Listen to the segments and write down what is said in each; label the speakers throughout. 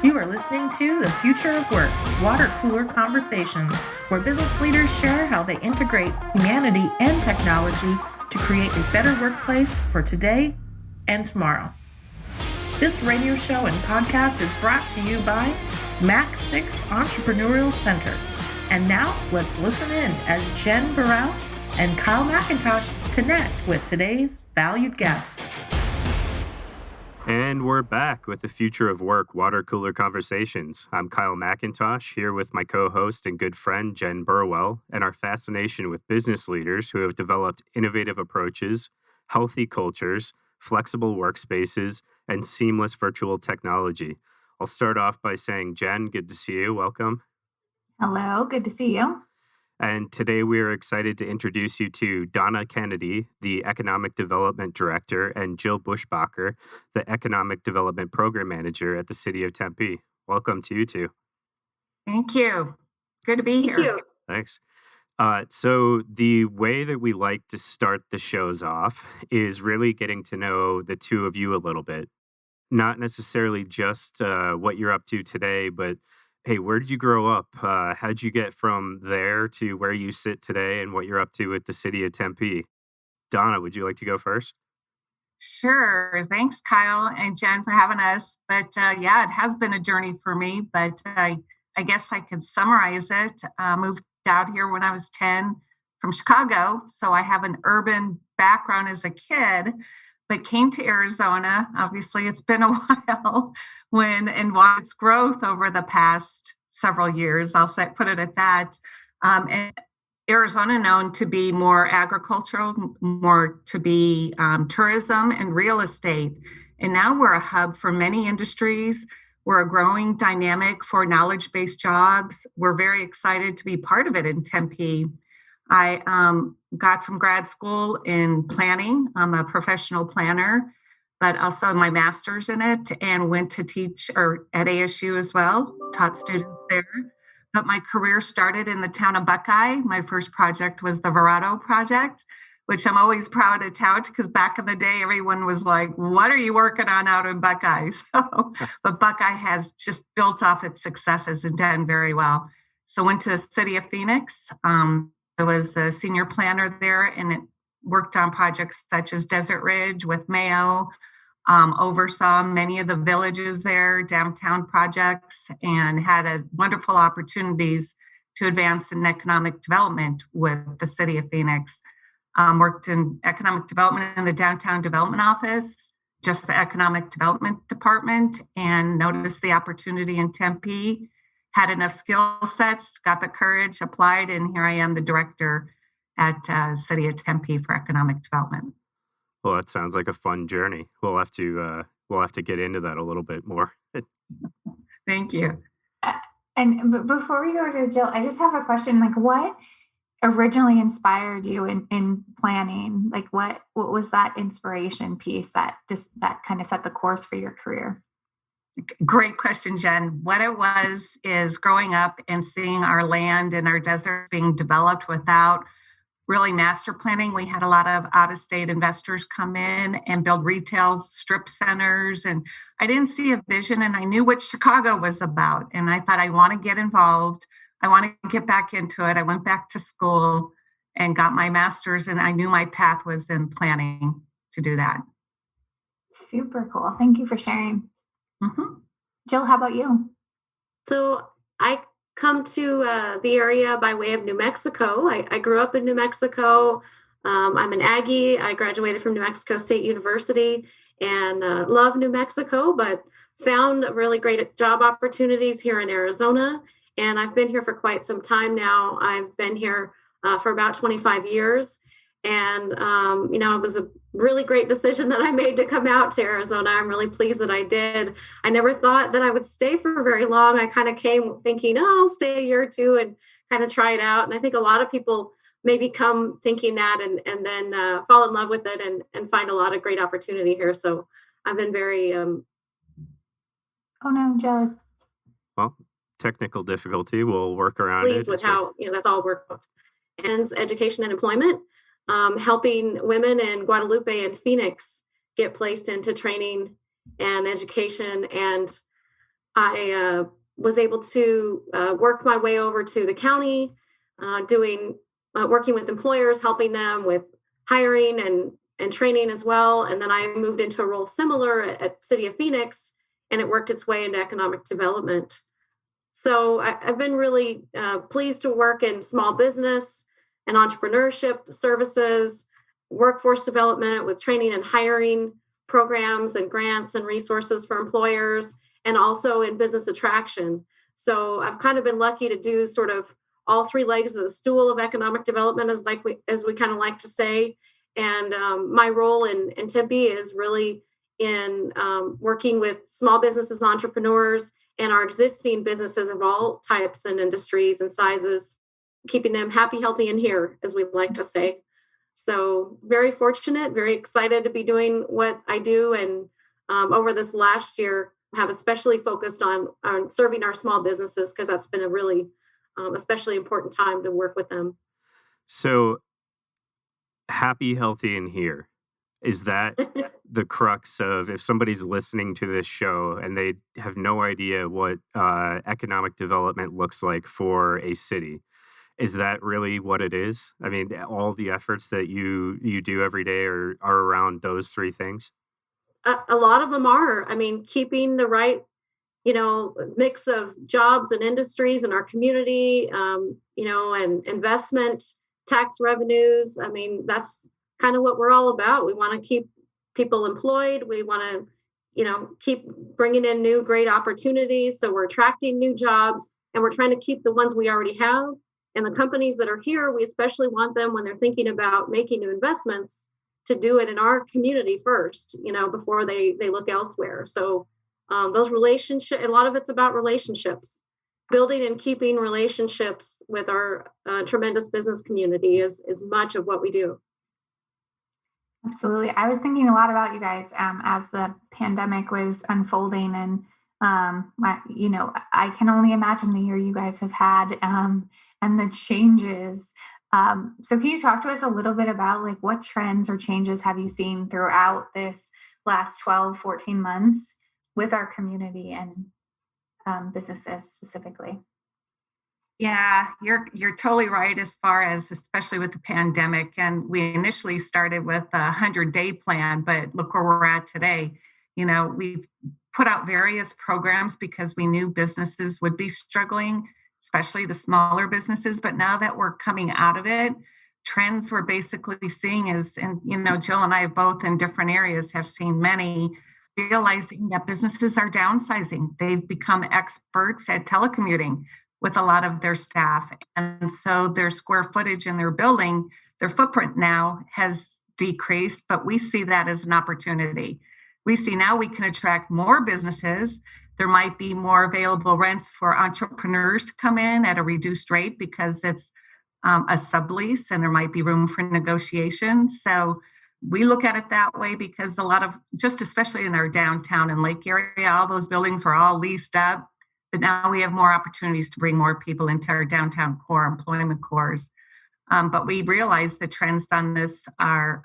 Speaker 1: You are listening to The Future of Work, Water Cooler Conversations, where business leaders share how they integrate humanity and technology to create a better workplace for today and tomorrow. This radio show and podcast is brought to you by Max 6 Entrepreneurial Center. And now, let's listen in as Jen Burrell and Kyle McIntosh connect with today's valued guests.
Speaker 2: And we're back with the Future of Work Water Cooler Conversations. I'm Kyle McIntosh, here with my co-host and good friend Jen Burwell, and our fascination with business leaders who have developed innovative approaches, healthy cultures, flexible workspaces, and seamless virtual technology. I'll start off by saying, Jen, good to see you. Welcome.
Speaker 3: Hello, good to see you.
Speaker 2: And today we are excited to introduce you to Donna Kennedy, the Economic Development Director, and Jill Buschbacher, the Economic Development Program Manager at the City of Tempe. Welcome to you two.
Speaker 4: Thank you. Good to be here.
Speaker 3: Thank you.
Speaker 2: Thanks. So the way that we like to start the shows off is really getting to know the two of you a little bit. Not necessarily just what you're up to today, but hey, where did you grow up? How did you get from there to where you sit today and what you're up to with the City of Tempe? Donna, would you like to go first?
Speaker 4: Sure. Thanks, Kyle and Jen, for having us. But yeah, it has been a journey for me, but I guess I could summarize it. Moved out here when I was 10 from Chicago. So I have an urban background as a kid, but came to Arizona. Obviously, it's been a while and watched its growth over the past several years. Put it at that. And Arizona known to be more agricultural, more to be tourism and real estate. And now we're a hub for many industries. We're a growing dynamic for knowledge-based jobs. We're very excited to be part of it in Tempe. I got from grad school in planning. I'm a professional planner, but also my master's in it, and went to teach at ASU as well, taught students there. But my career started in the town of Buckeye. My first project was the Verado project, which I'm always proud to tout because back in the day, everyone was like, what are you working on out in Buckeye? But Buckeye has just built off its successes and done very well. So went to the City of Phoenix. I was a senior planner there and worked on projects such as Desert Ridge with Mayo, oversaw many of the villages there, downtown projects, and had wonderful opportunities to advance in economic development with the City of Phoenix. Worked in economic development in the downtown development office, just the economic development department, and noticed the opportunity in Tempe. Had enough skill sets, got the courage, applied, and here I am, the director at City of Tempe for economic development.
Speaker 2: Well, that sounds like a fun journey. We'll have to get into that a little bit more.
Speaker 4: Thank you.
Speaker 3: And before we go to Jill, I just have a question. Like, what originally inspired you in planning? Like, what was that inspiration piece that kind of set the course for your career?
Speaker 4: Great question, Jen. What it was is growing up and seeing our land and our desert being developed without really master planning. We had a lot of out-of-state investors come in and build retail strip centers. And I didn't see a vision, and I knew what Chicago was about. And I thought, I want to get involved. I want to get back into it. I went back to school and got my master's, and I knew my path was in planning to do that.
Speaker 3: Super cool. Thank you for sharing.
Speaker 4: Mm-hmm.
Speaker 3: Jill, how about you?
Speaker 5: So I come to the area by way of New Mexico. I grew up in New Mexico. I'm an Aggie. I graduated from New Mexico State University and love New Mexico, but found really great job opportunities here in Arizona. And I've been here for quite some time now. I've been here for about 25 years. And, it was a really great decision that I made to come out to Arizona. I'm really pleased that I did. I never thought that I would stay for very long. I kind of came thinking, I'll stay a year or two and kind of try it out. And I think a lot of people maybe come thinking that and then fall in love with it and find a lot of great opportunity here. So I've been very...
Speaker 3: Oh, no, Jill.
Speaker 2: Well, technical difficulty. We'll work around
Speaker 5: pleased
Speaker 2: it.
Speaker 5: With how, that's all worked out. And education and employment. Helping women in Guadalupe and Phoenix get placed into training and education. And I was able to work my way over to the county, working with employers, helping them with hiring and training as well. And then I moved into a role similar at City of Phoenix, and it worked its way into economic development. So I've been really pleased to work in small business and entrepreneurship services, workforce development with training and hiring programs and grants and resources for employers, and also in business attraction. So I've kind of been lucky to do sort of all three legs of the stool of economic development, as we kind of like to say. And my role in Tempe is really in working with small businesses, entrepreneurs, and our existing businesses of all types and industries and sizes, keeping them happy, healthy, and here, as we like to say. So very fortunate, very excited to be doing what I do. And over this last year, have especially focused on serving our small businesses, because that's been a really especially important time to work with them.
Speaker 2: So happy, healthy, and here. Is that the crux of, if somebody's listening to this show and they have no idea what economic development looks like for a city, is that really what it is? I mean, all the efforts that you do every day are around those three things?
Speaker 5: A lot of them are. I mean, keeping the right, mix of jobs and industries in our community, and investment, tax revenues. I mean, that's kind of what we're all about. We want to keep people employed. We want to, keep bringing in new great opportunities. So we're attracting new jobs, and we're trying to keep the ones we already have. And the companies that are here, we especially want them, when they're thinking about making new investments, to do it in our community first, before they look elsewhere. So those relationships, a lot of it's about relationships. Building and keeping relationships with our tremendous business community is much of what we do.
Speaker 3: Absolutely. I was thinking a lot about you guys as the pandemic was unfolding, and I can only imagine the year you guys have had and the changes. So can you talk to us a little bit about like what trends or changes have you seen throughout this last 12, 14 months with our community and businesses specifically?
Speaker 4: Yeah, you're totally right, as far as, especially with the pandemic. And we initially started with a 100-day plan, but look where we're at today. We've put out various programs because we knew businesses would be struggling, especially the smaller businesses. But now that we're coming out of it, trends we're basically seeing is, and Jill and I both in different areas have seen many realizing that businesses are downsizing. They've become experts at telecommuting with a lot of their staff. And so their square footage in their building, their footprint now has decreased, but we see that as an opportunity. We see now we can attract more businesses. There might be more available rents for entrepreneurs to come in at a reduced rate because it's a sublease, and there might be room for negotiation. So we look at it that way, because a lot of, just especially in our downtown and lake area, all those buildings were all leased up. But now we have more opportunities to bring more people into our downtown core employment cores. But we realize the trends on this are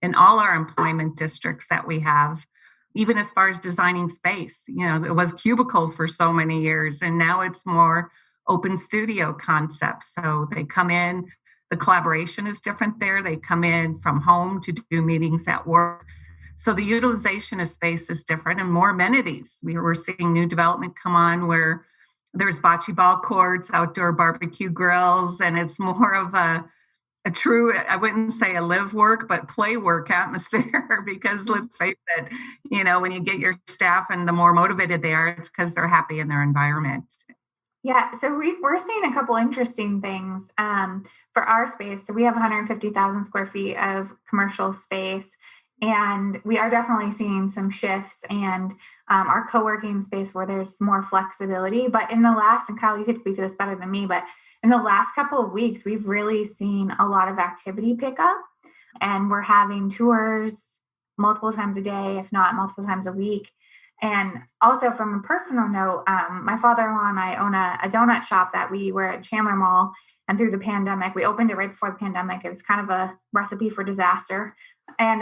Speaker 4: in all our employment districts that we have, even as far as designing space. It was cubicles for so many years, and now it's more open studio concepts. So they come in, the collaboration is different there. They come in from home to do meetings at work. So the utilization of space is different, and more amenities. We're seeing new development come on where there's bocce ball courts, outdoor barbecue grills, and it's more of a true, I wouldn't say a live work, but play work atmosphere. Because let's face it, when you get your staff and the more motivated they are, it's because they're happy in their environment.
Speaker 3: Yeah, so we're seeing a couple interesting things for our space. So we have 150,000 square feet of commercial space, and we are definitely seeing some shifts, and our co-working space where there's more flexibility. But in the last, and Kyle, you could speak to this better than me, but in the last couple of weeks, we've really seen a lot of activity pick up, and we're having tours multiple times a day, if not multiple times a week. And also from a personal note, my father-in-law and I own a donut shop that we were at Chandler Mall. And through the pandemic, we opened it right before the pandemic. It was kind of a recipe for disaster. And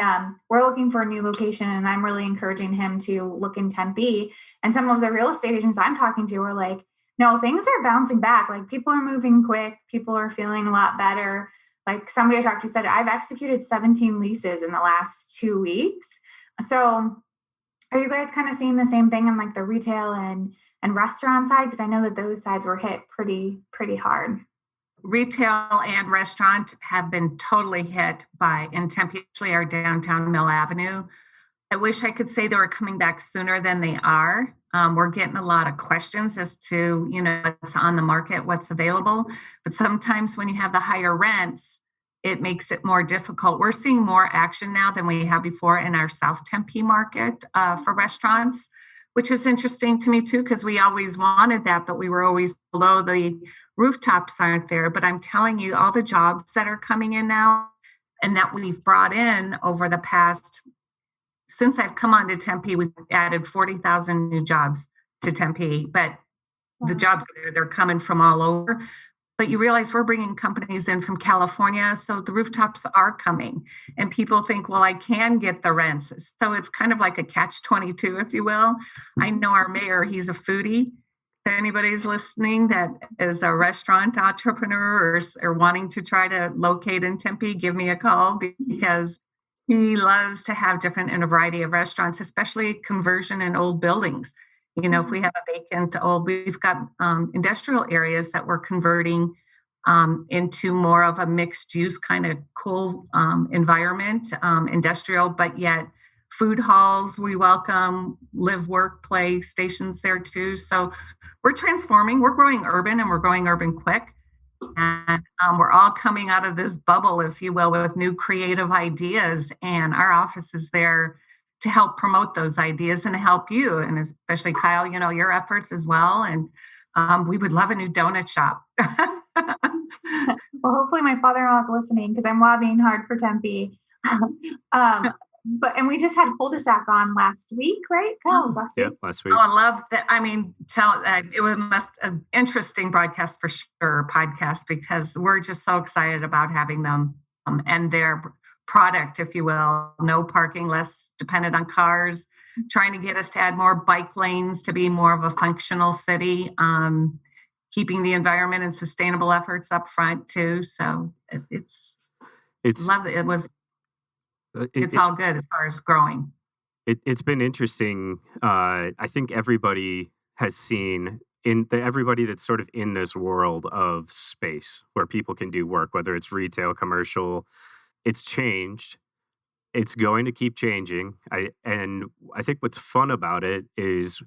Speaker 3: we're looking for a new location, and I'm really encouraging him to look in Tempe. And some of the real estate agents I'm talking to are like, no, things are bouncing back. Like, people are moving quick. People are feeling a lot better. Like, somebody I talked to said, I've executed 17 leases in the last 2 weeks. So are you guys kind of seeing the same thing in like the retail and restaurant side? Because I know that those sides were hit pretty hard.
Speaker 4: Retail and restaurant have been totally hit in Tempe, actually our downtown Mill Avenue. I wish I could say they were coming back sooner than they are. We're getting a lot of questions as to, what's on the market, what's available. But sometimes when you have the higher rents, it makes it more difficult. We're seeing more action now than we have before in our South Tempe market for restaurants, which is interesting to me too, because we always wanted that, but we were always below the rooftops aren't there. But I'm telling you, all the jobs that are coming in now and that we've brought in over the past, since I've come on to Tempe, we've added 40,000 new jobs to Tempe, but the jobs are there, they're coming from all over. But you realize we're bringing companies in from California, so the rooftops are coming. And people think, well, I can get the rents. So it's kind of like a catch-22, if you will. I know our mayor, he's a foodie. If anybody's listening that is a restaurant entrepreneur or wanting to try to locate in Tempe, give me a call, because he loves to have different in a variety of restaurants, especially conversion in old buildings. If we have a vacant we've got industrial areas that we're converting into more of a mixed use kind of cool environment, industrial, but yet food halls, we welcome live, work, play stations there too. So we're transforming, we're growing urban, and we're growing urban quick. And we're all coming out of this bubble, if you will, with new creative ideas. And our office is there to help promote those ideas and help you. And especially Kyle, your efforts as well. And we would love a new donut shop.
Speaker 3: Well, hopefully my father-in-law is listening, because I'm lobbying hard for Tempe. And we just had cul-de-sac on last week, right? Kyle, was last week?
Speaker 2: Yeah, last week.
Speaker 4: Oh, I love that. I mean, it was an interesting broadcast for sure, podcast, because we're just so excited about having them and their product, if you will. No parking, less dependent on cars, trying to get us to add more bike lanes to be more of a functional city, keeping the environment and sustainable efforts up front too. So it's love it. It's all good as far as growing.
Speaker 2: It's been interesting. I think everybody has seen everybody that's sort of in this world of space where people can do work, whether it's retail, commercial. It's changed. It's going to keep changing. I think what's fun about it is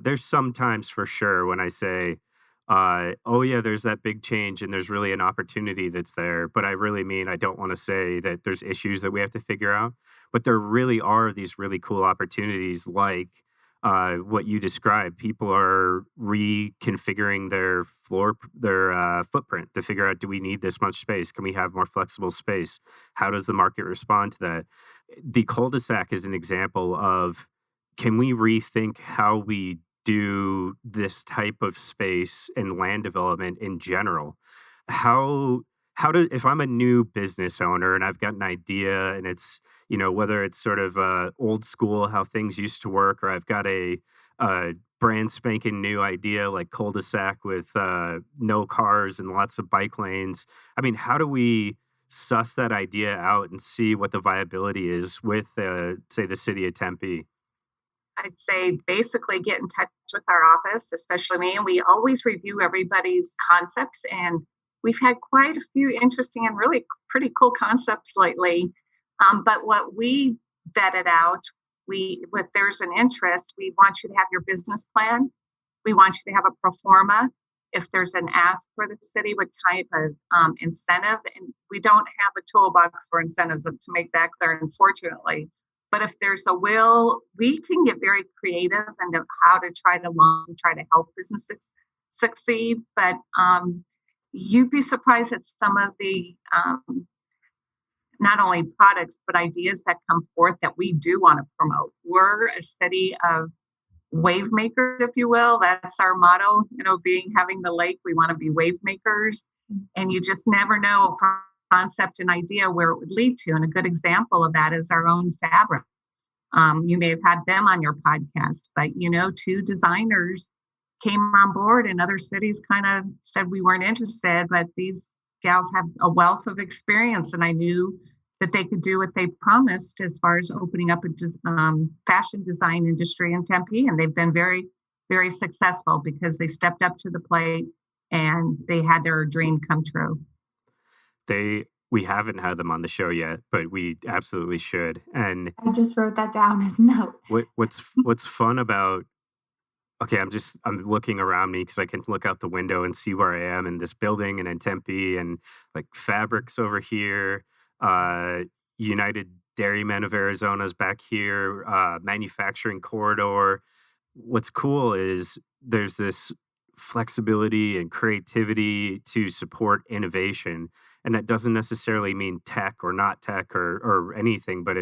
Speaker 2: there's sometimes for sure when I say, oh yeah, there's that big change and there's really an opportunity that's there. But I really mean, I don't want to say that there's issues that we have to figure out, but there really are these really cool opportunities like what you described. People are reconfiguring their footprint to figure out, do we need this much space? Can we have more flexible space? How does the market respond to that? The cul-de-sac is an example of, can we rethink how we do this type of space and land development in general? If I'm a new business owner and I've got an idea and it's, whether it's sort of old school, how things used to work, or I've got a brand spanking new idea like cul-de-sac with no cars and lots of bike lanes. I mean, how do we suss that idea out and see what the viability is with, say, the City of Tempe?
Speaker 4: I'd say basically get in touch with our office, especially me, and we always review everybody's concepts. And we've had quite a few interesting and really pretty cool concepts lately. But what we vetted out, if there's an interest, we want you to have your business plan. We want you to have a pro forma. If there's an ask for the city, what type of incentive, and we don't have a toolbox for incentives to make that clear, unfortunately. But if there's a will, we can get very creative into how to try to help businesses succeed. But you'd be surprised at some of the not only products, but ideas that come forth that we do want to promote. We're a city of wave makers, if you will. That's our motto, being having the lake, we want to be wave makers. And you just never know from concept and idea where it would lead to. And a good example of that is our own fabric. You may have had them on your podcast, but 2 designers came on board and other cities kind of said we weren't interested, but these gals have a wealth of experience, and I knew that they could do what they promised as far as opening up a fashion design industry in Tempe. And they've been very, very successful because they stepped up to the plate and they had their dream come true.
Speaker 2: We haven't had them on the show yet, but we absolutely should. And
Speaker 3: I just wrote that down as a note.
Speaker 2: What's fun about, okay, I'm looking around me because I can look out the window and see where I am in this building and in Tempe, and like fabrics over here, United Dairymen of Arizona's back here, manufacturing corridor. What's cool is there's this flexibility and creativity to support innovation. And that doesn't necessarily mean tech or not tech or anything, but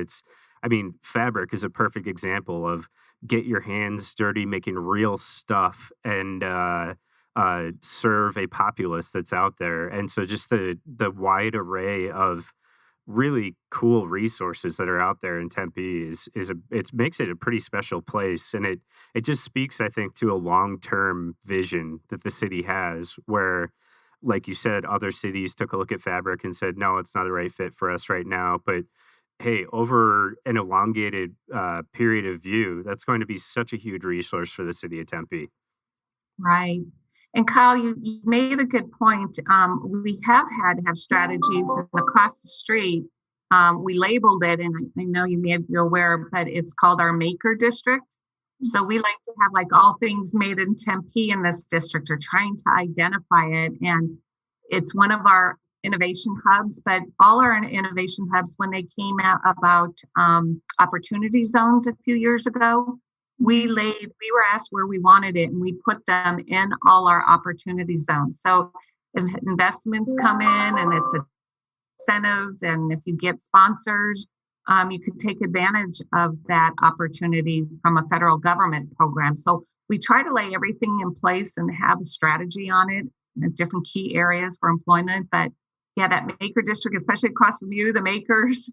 Speaker 2: fabric is a perfect example of get your hands dirty, making real stuff, and serve a populace that's out there. And so just the wide array of really cool resources that are out there in Tempe it makes it a pretty special place. And it just speaks, I think, to a long-term vision that the city has, where, like you said, other cities took a look at fabric and said, no, it's not the right fit for us right now. But hey, over an elongated period of view, that's going to be such a huge resource for the city of Tempe.
Speaker 4: Right. And Kyle, you made a good point. We have had to have strategies across the street. We labeled it, and I know you may be aware, but it's called our Maker District. So we like to have like all things made in Tempe in this district, or trying to identify it. And it's one of our innovation hubs, but all our innovation hubs, when they came out about opportunity zones a few years ago, we were asked where we wanted it, and we put them in all our opportunity zones. So if investments come in and it's incentives, and if you get sponsors, you could take advantage of that opportunity from a federal government program. So we try to lay everything in place and have a strategy on it, different key areas for employment. But yeah, that maker district, especially across from you, the makers,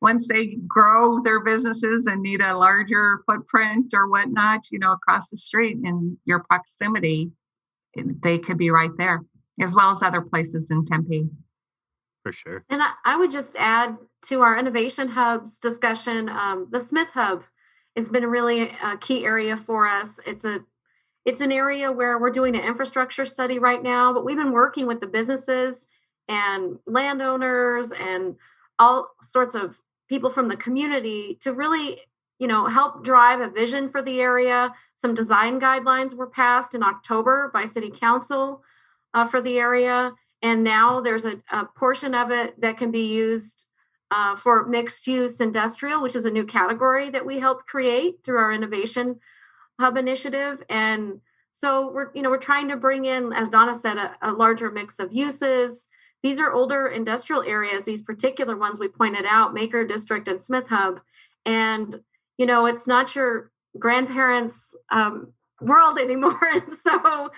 Speaker 4: once they grow their businesses and need a larger footprint or whatnot, across the street in your proximity, they could be right there, as well as other places in Tempe.
Speaker 2: For sure.
Speaker 5: And I would just add to our innovation hubs discussion, the Smith Hub has been really a key area for us. It's an area where we're doing an infrastructure study right now, but we've been working with the businesses and landowners and all sorts of people from the community to really, help drive a vision for the area. Some design guidelines were passed in October by City Council for the area. And now there's a portion of it that can be used for mixed use industrial, which is a new category that we helped create through our innovation hub initiative. And so we're trying to bring in, as Donna said, a larger mix of uses. These are older industrial areas, these particular ones we pointed out, Maker District and Smith Hub. And, it's not your grandparents' world anymore. And so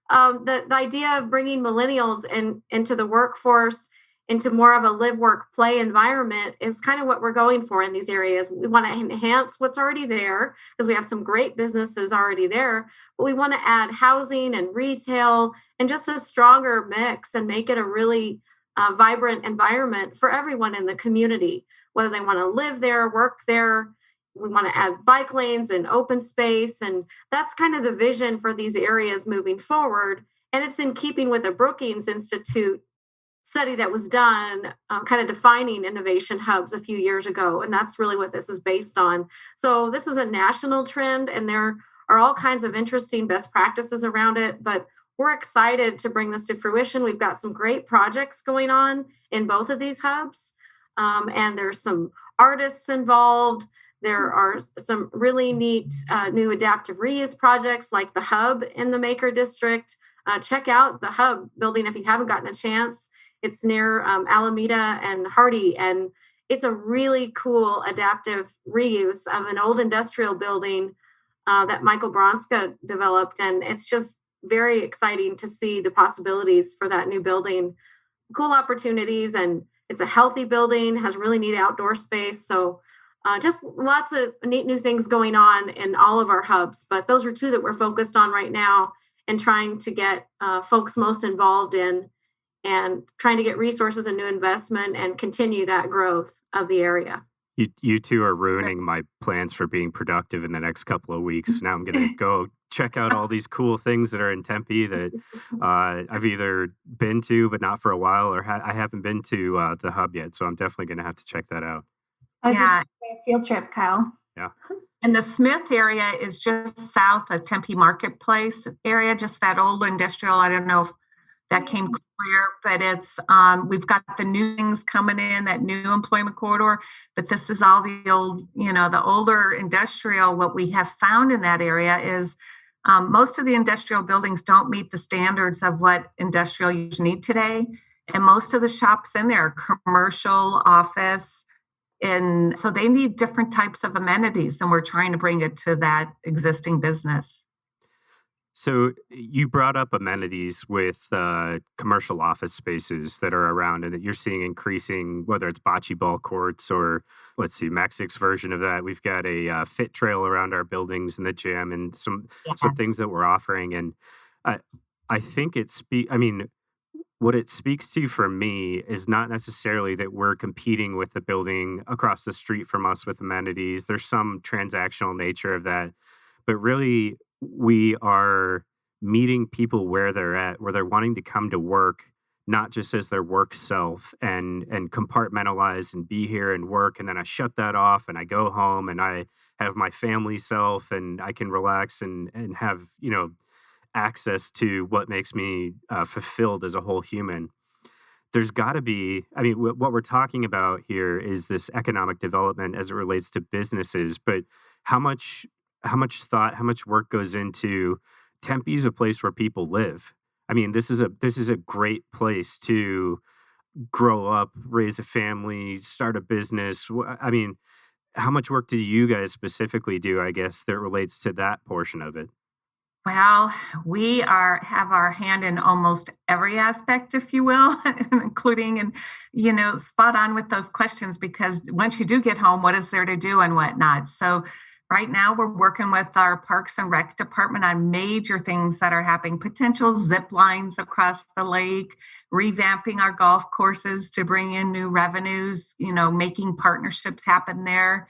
Speaker 5: the idea of bringing millennials into the workforce, into more of a live, work, play environment is kind of what we're going for in these areas. We want to enhance what's already there because we have some great businesses already there, but we want to add housing and retail and just a stronger mix and make it a really vibrant environment for everyone in the community, whether they want to live there, work there. We want to add bike lanes and open space. And that's kind of the vision for these areas moving forward. And it's in keeping with the Brookings Institute study that was done, kind of defining innovation hubs a few years ago. And that's really what this is based on. So this is a national trend, and there are all kinds of interesting best practices around it. But we're excited to bring this to fruition. We've got some great projects going on in both of these hubs. And there's some artists involved. There are some really neat new adaptive reuse projects like the Hub in the Maker District. Check out the Hub building if you haven't gotten a chance. It's near Alameda and Hardy, and it's a really cool adaptive reuse of an old industrial building that Michael Bronska developed. And it's just very exciting to see the possibilities for that new building, cool opportunities. And it's a healthy building, has really neat outdoor space. So just lots of neat new things going on in all of our hubs. But those are two that we're focused on right now and trying to get folks most involved in, and trying to get resources and new investment and continue that growth of the area.
Speaker 2: You two are ruining my plans for being productive in the next couple of weeks. Now I'm going to go check out all these cool things that are in Tempe that I've either been to, but not for a while, or I haven't been to the hub yet. So I'm definitely going to have to check that out.
Speaker 3: I was just gonna say a field trip, Kyle.
Speaker 2: Yeah.
Speaker 4: And the Smith area is just south of Tempe Marketplace area, just that old industrial. I don't know if that came clear, but it's we've got the new things coming in, that new employment corridor, but this is all the old, the older industrial. What we have found in that area is most of the industrial buildings don't meet the standards of what industrial users need today. And most of the shops in there are commercial, office, and so they need different types of amenities, and we're trying to bring it to that existing business.
Speaker 2: So you brought up amenities with commercial office spaces that are around and that you're seeing increasing, whether it's bocce ball courts or, let's see, Maxix version of that. We've got a fit trail around our buildings and the gym and some things that we're offering. And I think what it speaks to for me is not necessarily that we're competing with the building across the street from us with amenities. There's some transactional nature of that, but really we are meeting people where they're at, where they're wanting to come to work, not just as their work self and compartmentalize and be here and work. And then I shut that off and I go home and I have my family self and I can relax and have, access to what makes me fulfilled as a whole human. There's got to be, what we're talking about here is this economic development as it relates to businesses, but how much thought, how much work goes into Tempe is a place where people live. This is a great place to grow up, raise a family, start a business. How much work do you guys specifically do, I guess, that relates to that portion of it?
Speaker 4: Well, we have our hand in almost every aspect, if you will, including, and, spot on with those questions, because once you do get home, what is there to do and whatnot? So right now we're working with our Parks and Rec department on major things that are happening, potential zip lines across the lake, revamping our golf courses to bring in new revenues, making partnerships happen there.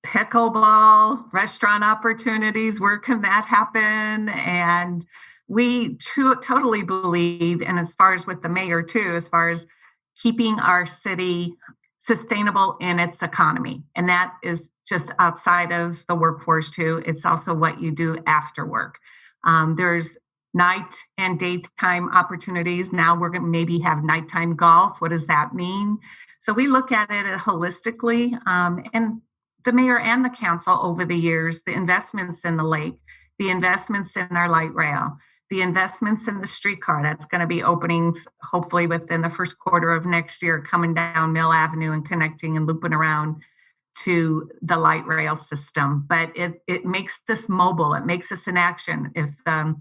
Speaker 4: Pickleball, restaurant opportunities, where can that happen? And we totally believe, and as far as with the mayor too, as far as keeping our city sustainable in its economy. And that is just outside of the workforce too. It's also what you do after work. There's night and daytime opportunities. Now we're going to maybe have nighttime golf. What does that mean? So we look at it holistically, and the mayor and the council over the years, the investments in the lake, the investments in our light rail, the investments in the streetcar that's going to be opening hopefully within the first quarter of next year, coming down Mill Avenue and connecting and looping around to the light rail system. But it makes us mobile. It makes us in action. If our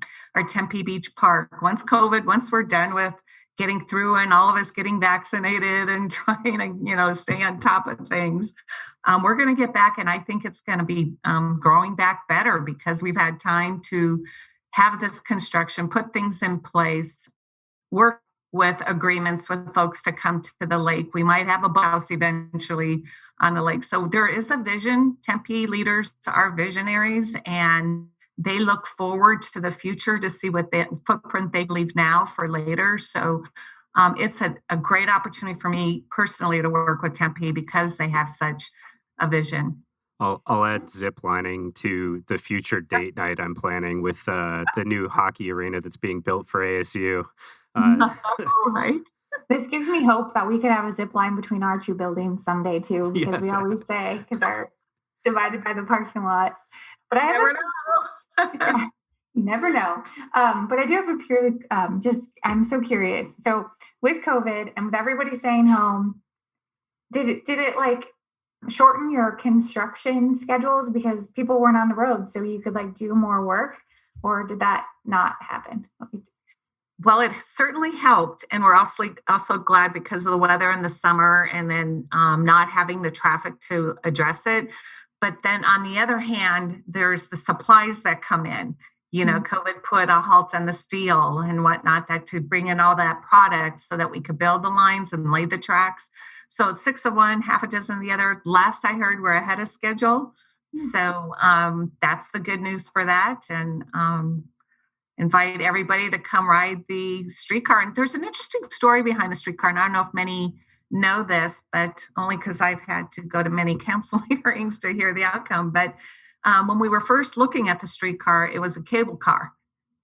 Speaker 4: Tempe Beach Park, once we're done with getting through and all of us getting vaccinated and trying to, stay on top of things, we're going to get back. And I think it's going to be growing back better because we've had time to have this construction, put things in place, work with agreements with folks to come to the lake. We might have a house eventually on the lake. So there is a vision. Tempe leaders are visionaries, and they look forward to the future to see what footprint they leave now for later. So it's a great opportunity for me personally to work with Tempe because they have such a vision.
Speaker 2: I'll add zip lining to the future date night I'm planning with the new hockey arena that's being built for ASU.
Speaker 3: Right. This gives me hope that we could have a zip line between our two buildings someday too, because we always say, because they're divided by the parking lot. But I have You never know. But I do have a purely I'm so curious. So with COVID and with everybody staying home, did it like shorten your construction schedules because people weren't on the road so you could like do more work, or did that not happen?
Speaker 4: Well, it certainly helped. And we're also glad because of the weather in the summer and then not having the traffic to address it. But then on the other hand, there's the supplies that come in. COVID put a halt on the steel and whatnot, that to bring in all that product so that we could build the lines and lay the tracks. So it's 6 of one, half a dozen of the other. Last I heard, we're ahead of schedule. So that's the good news for that. And invite everybody to come ride the streetcar. And there's an interesting story behind the streetcar. And I don't know if many know this, but only because I've had to go to many council hearings to hear the outcome. But when we were first looking at the streetcar, it was a cable car.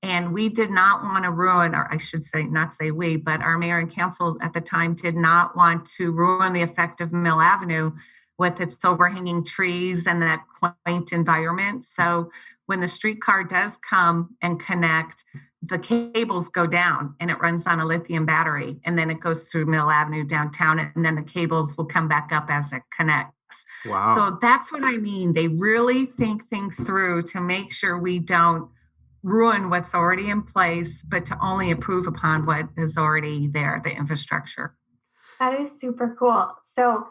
Speaker 4: And we did not want to ruin, or I should say, not say we, but our mayor and council at the time did not want to ruin the effect of Mill Avenue with its overhanging trees and that quaint environment. So when the streetcar does come and connect, the cables go down and it runs on a lithium battery. And then it goes through Mill Avenue downtown, and then the cables will come back up as it connects.
Speaker 2: Wow.
Speaker 4: So that's what I mean. They really think things through to make sure we don't ruin what's already in place, but to only improve upon what is already there, the infrastructure.
Speaker 3: That is super cool. So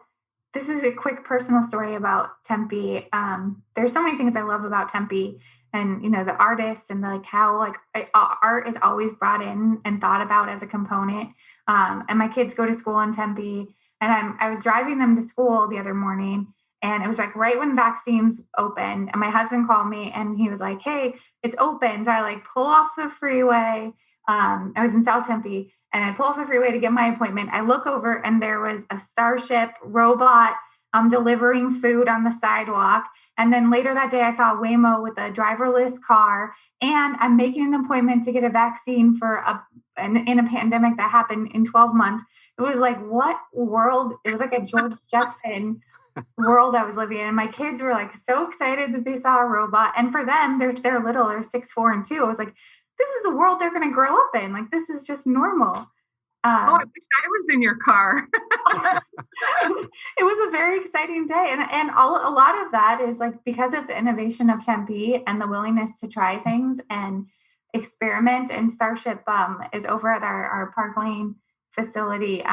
Speaker 3: this is a quick personal story about Tempe. There's so many things I love about Tempe, and the artists and how art is always brought in and thought about as a component. And my kids go to school in Tempe, and I was driving them to school the other morning, and it was like right when vaccines opened, and my husband called me and he was like, "Hey, it's open." So I pull off the freeway. I was in South Tempe, and I pull off the freeway to get my appointment. I look over and there was a Starship robot delivering food on the sidewalk. And then later that day, I saw a Waymo with a driverless car, and I'm making an appointment to get a vaccine for in a pandemic that happened in 12 months. It was like, what world? It was like a George Jetson world I was living in. And my kids were so excited that they saw a robot. And for them, they're little, they're 6, 4, and 2. I was like, this is the world they're going to grow up in. This is just normal.
Speaker 4: I wish I was in your car.
Speaker 3: It was a very exciting day. And a lot of that is because of the innovation of Tempe and the willingness to try things and experiment. And Starship is over at our Park Lane facility.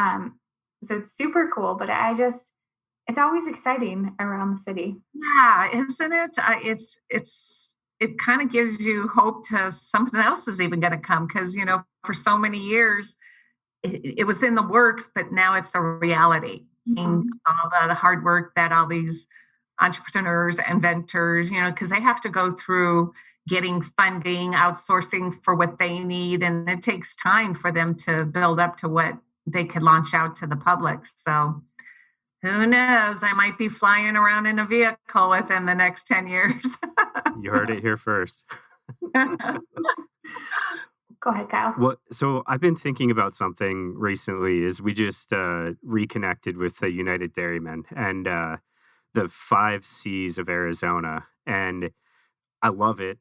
Speaker 3: So it's super cool, but it's always exciting around the city.
Speaker 4: Yeah, isn't it? It kind of gives you hope to something else is even going to come, because, for so many years, it was in the works, but now it's a reality. Seeing all the hard work that all these entrepreneurs, inventors, because they have to go through getting funding, outsourcing for what they need. And it takes time for them to build up to what they could launch out to the public. So who knows? I might be flying around in a vehicle within the next 10 years.
Speaker 2: You heard it here first.
Speaker 3: Go ahead, Kyle.
Speaker 2: So I've been thinking about something recently. Is we just reconnected with the United Dairymen and the 5 C's of Arizona. And I love it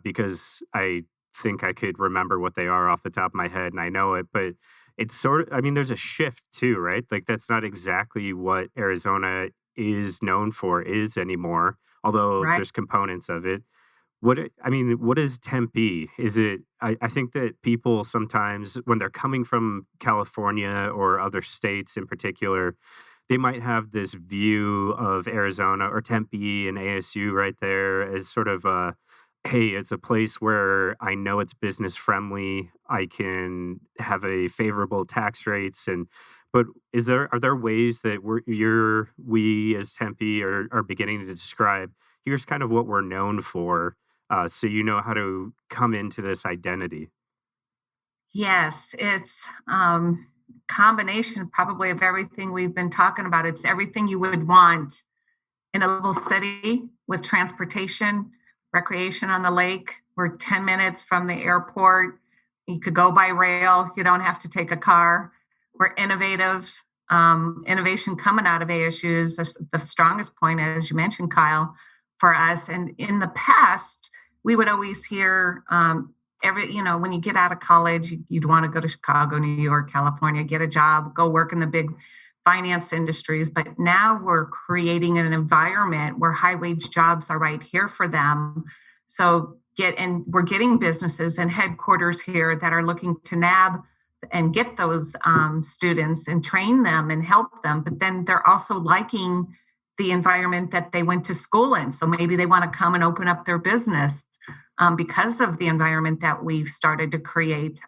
Speaker 2: because I think I could remember what they are off the top of my head, and I know it, but it's there's a shift too, right? That's not exactly what Arizona is known for anymore, although there's components of it. What is Tempe? Is it, I think that people sometimes, when they're coming from California or other states in particular, they might have this view of Arizona or Tempe and ASU right there as sort of hey, it's a place where I know it's business friendly. I can have a favorable tax rates, but are there ways that we as Tempe are beginning to describe? Here's kind of what we're known for, so you know how to come into this identity.
Speaker 4: Yes, it's combination probably of everything we've been talking about. It's everything you would want in a little city with transportation, recreation on the lake. We're 10 minutes from the airport. You could go by rail. You don't have to take a car. We're innovative. Innovation coming out of ASU is the strongest point, as you mentioned, Kyle, for us. And in the past, we would always hear when you get out of college, you'd want to go to Chicago, New York, California, get a job, go work in the big finance industries. But now we're creating an environment where high wage jobs are right here for them. So we're getting businesses and headquarters here that are looking to nab and get those students and train them and help them. But then they're also liking the environment that they went to school in. So maybe they want to come and open up their business because of the environment that we've started to create.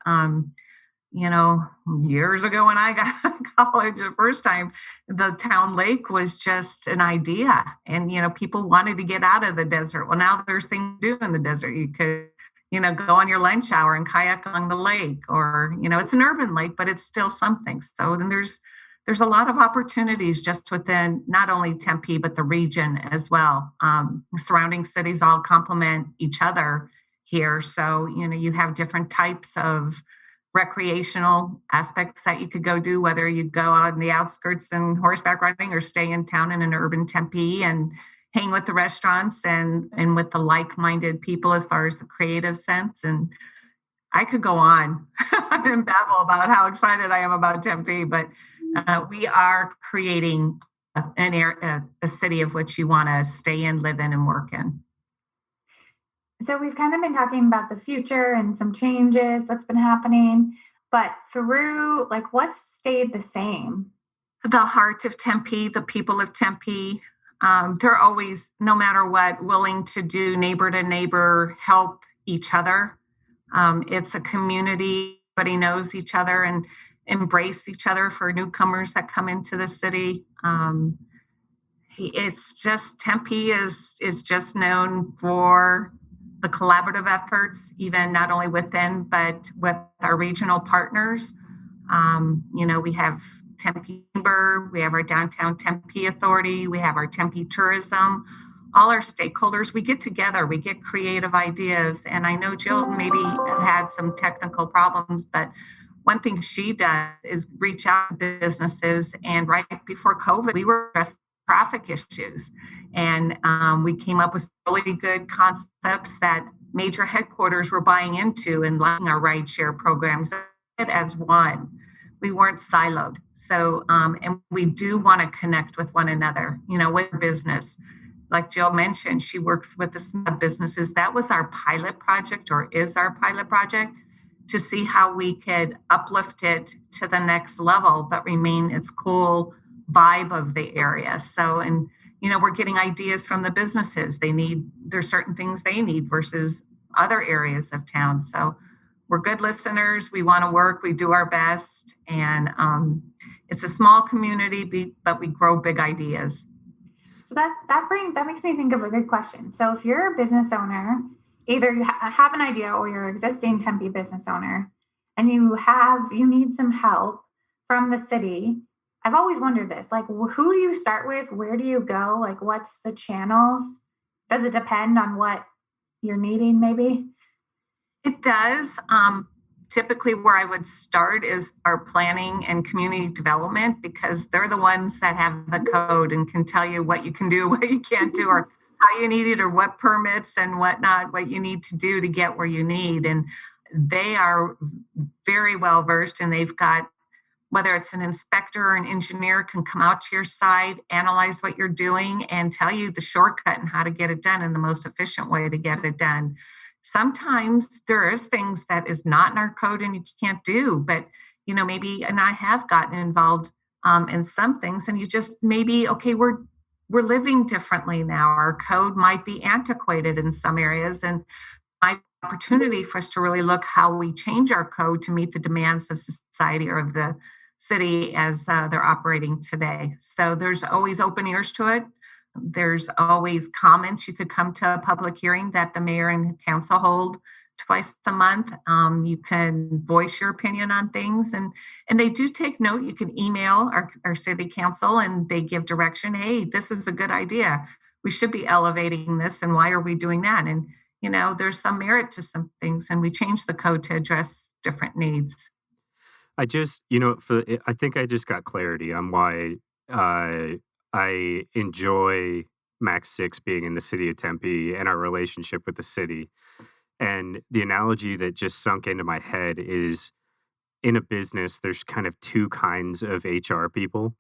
Speaker 4: Years ago when I got out of college the first time, the town lake was just an idea. And, people wanted to get out of the desert. Well, now there's things to do in the desert. You could, go on your lunch hour and kayak along the lake, or, it's an urban lake, but it's still something. So then there's a lot of opportunities just within not only Tempe, but the region as well. Surrounding cities all complement each other here. So, you have different types of recreational aspects that you could go do, whether you go out in the outskirts and horseback riding or stay in town in an urban Tempe and hang with the restaurants and with the like-minded people as far as the creative sense. And I could go on and babble about how excited I am about Tempe, but we are creating a city of which you want to stay in, live in, and work in.
Speaker 3: So we've kind of been talking about the future and some changes that's been happening, but through what's stayed the same?
Speaker 4: The heart of Tempe, the people of Tempe, they're always, no matter what, willing to do neighbor to neighbor, help each other. It's a community, everybody knows each other and embrace each other for newcomers that come into the city. It's just, Tempe is just known for the collaborative efforts, even not only within, but with our regional partners. We have Tempe Chamber, we have our Downtown Tempe Authority, we have our Tempe Tourism, all our stakeholders. We get together, we get creative ideas. And I know Jill maybe had some technical problems, but one thing she does is reach out to businesses. And right before COVID, we were addressing traffic issues. And we came up with really good concepts that major headquarters were buying into and liking our rideshare programs as one. We weren't siloed. So, and we do want to connect with one another, with business. Like Jill mentioned, she works with the small businesses. That was our pilot project, or is our pilot project, to see how we could uplift it to the next level, but remain its cool vibe of the area. So, and we're getting ideas from the businesses. There's certain things they need versus other areas of town. So we're good listeners. We want to work. We do our best. And it's a small community, but we grow big ideas.
Speaker 3: So that makes me think of a good question. So if you're a business owner, either you have an idea or you're an existing Tempe business owner, and you need some help from the city, I've always wondered this, who do you start with? Where do you go? What's the channels? Does it depend on what you're needing maybe?
Speaker 4: It does. Typically where I would start is our planning and community development, because they're the ones that have the code and can tell you what you can do, what you can't do, or how you need it, or what permits and whatnot, what you need to do to get where you need. And they are very well versed, and they've got, whether it's an inspector or an engineer, can come out to your site, analyze what you're doing, and tell you the shortcut and how to get it done in the most efficient way to get it done. Sometimes there is things that is not in our code and you can't do, but maybe, and I have gotten involved in some things, and you just maybe, okay, we're living differently now. Our code might be antiquated in some areas, and my opportunity for us to really look how we change our code to meet the demands of society or of the city as they're operating today. So there's always open ears to it. There's always comments. You could come to a public hearing that the mayor and council hold twice a month. You can voice your opinion on things, and they do take note. You can email our city council, and they give direction. Hey, this is a good idea. We should be elevating this, and why are we doing that? And there's some merit to some things, and we change the code to address different needs.
Speaker 2: I think I just got clarity on why I enjoy Max 6 being in the city of Tempe and our relationship with the city. And the analogy that just sunk into my head is in a business, there's kind of two kinds of HR people.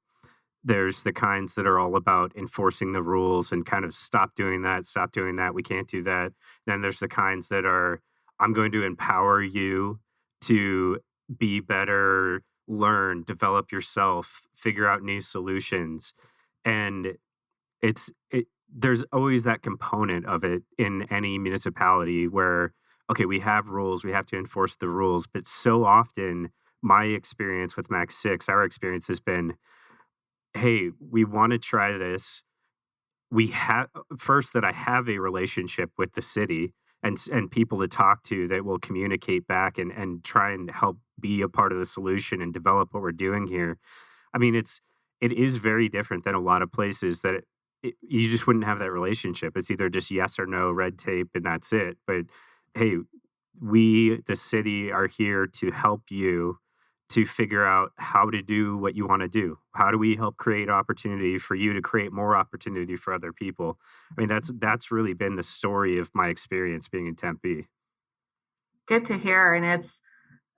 Speaker 2: There's the kinds that are all about enforcing the rules and kind of stop doing that, we can't do that. Then there's the kinds that are, I'm going to empower you to be better, learn, develop yourself, figure out new solutions. And there's always that component of it in any municipality where, okay, we have rules, we have to enforce the rules. But so often, my experience with Max 6, our experience has been, hey, we want to try this. We have first that I have a relationship with the city and people to talk to that will communicate back and try and help be a part of the solution and develop what we're doing here. I mean, it is very different than a lot of places that you just wouldn't have that relationship. It's either just yes or no, red tape, and that's it. But hey, we, the city, are here to help you to figure out how to do what you want to do. How do we help create opportunity for you to create more opportunity for other people? I mean, that's really been the story of my experience being in Tempe.
Speaker 4: Good to hear. And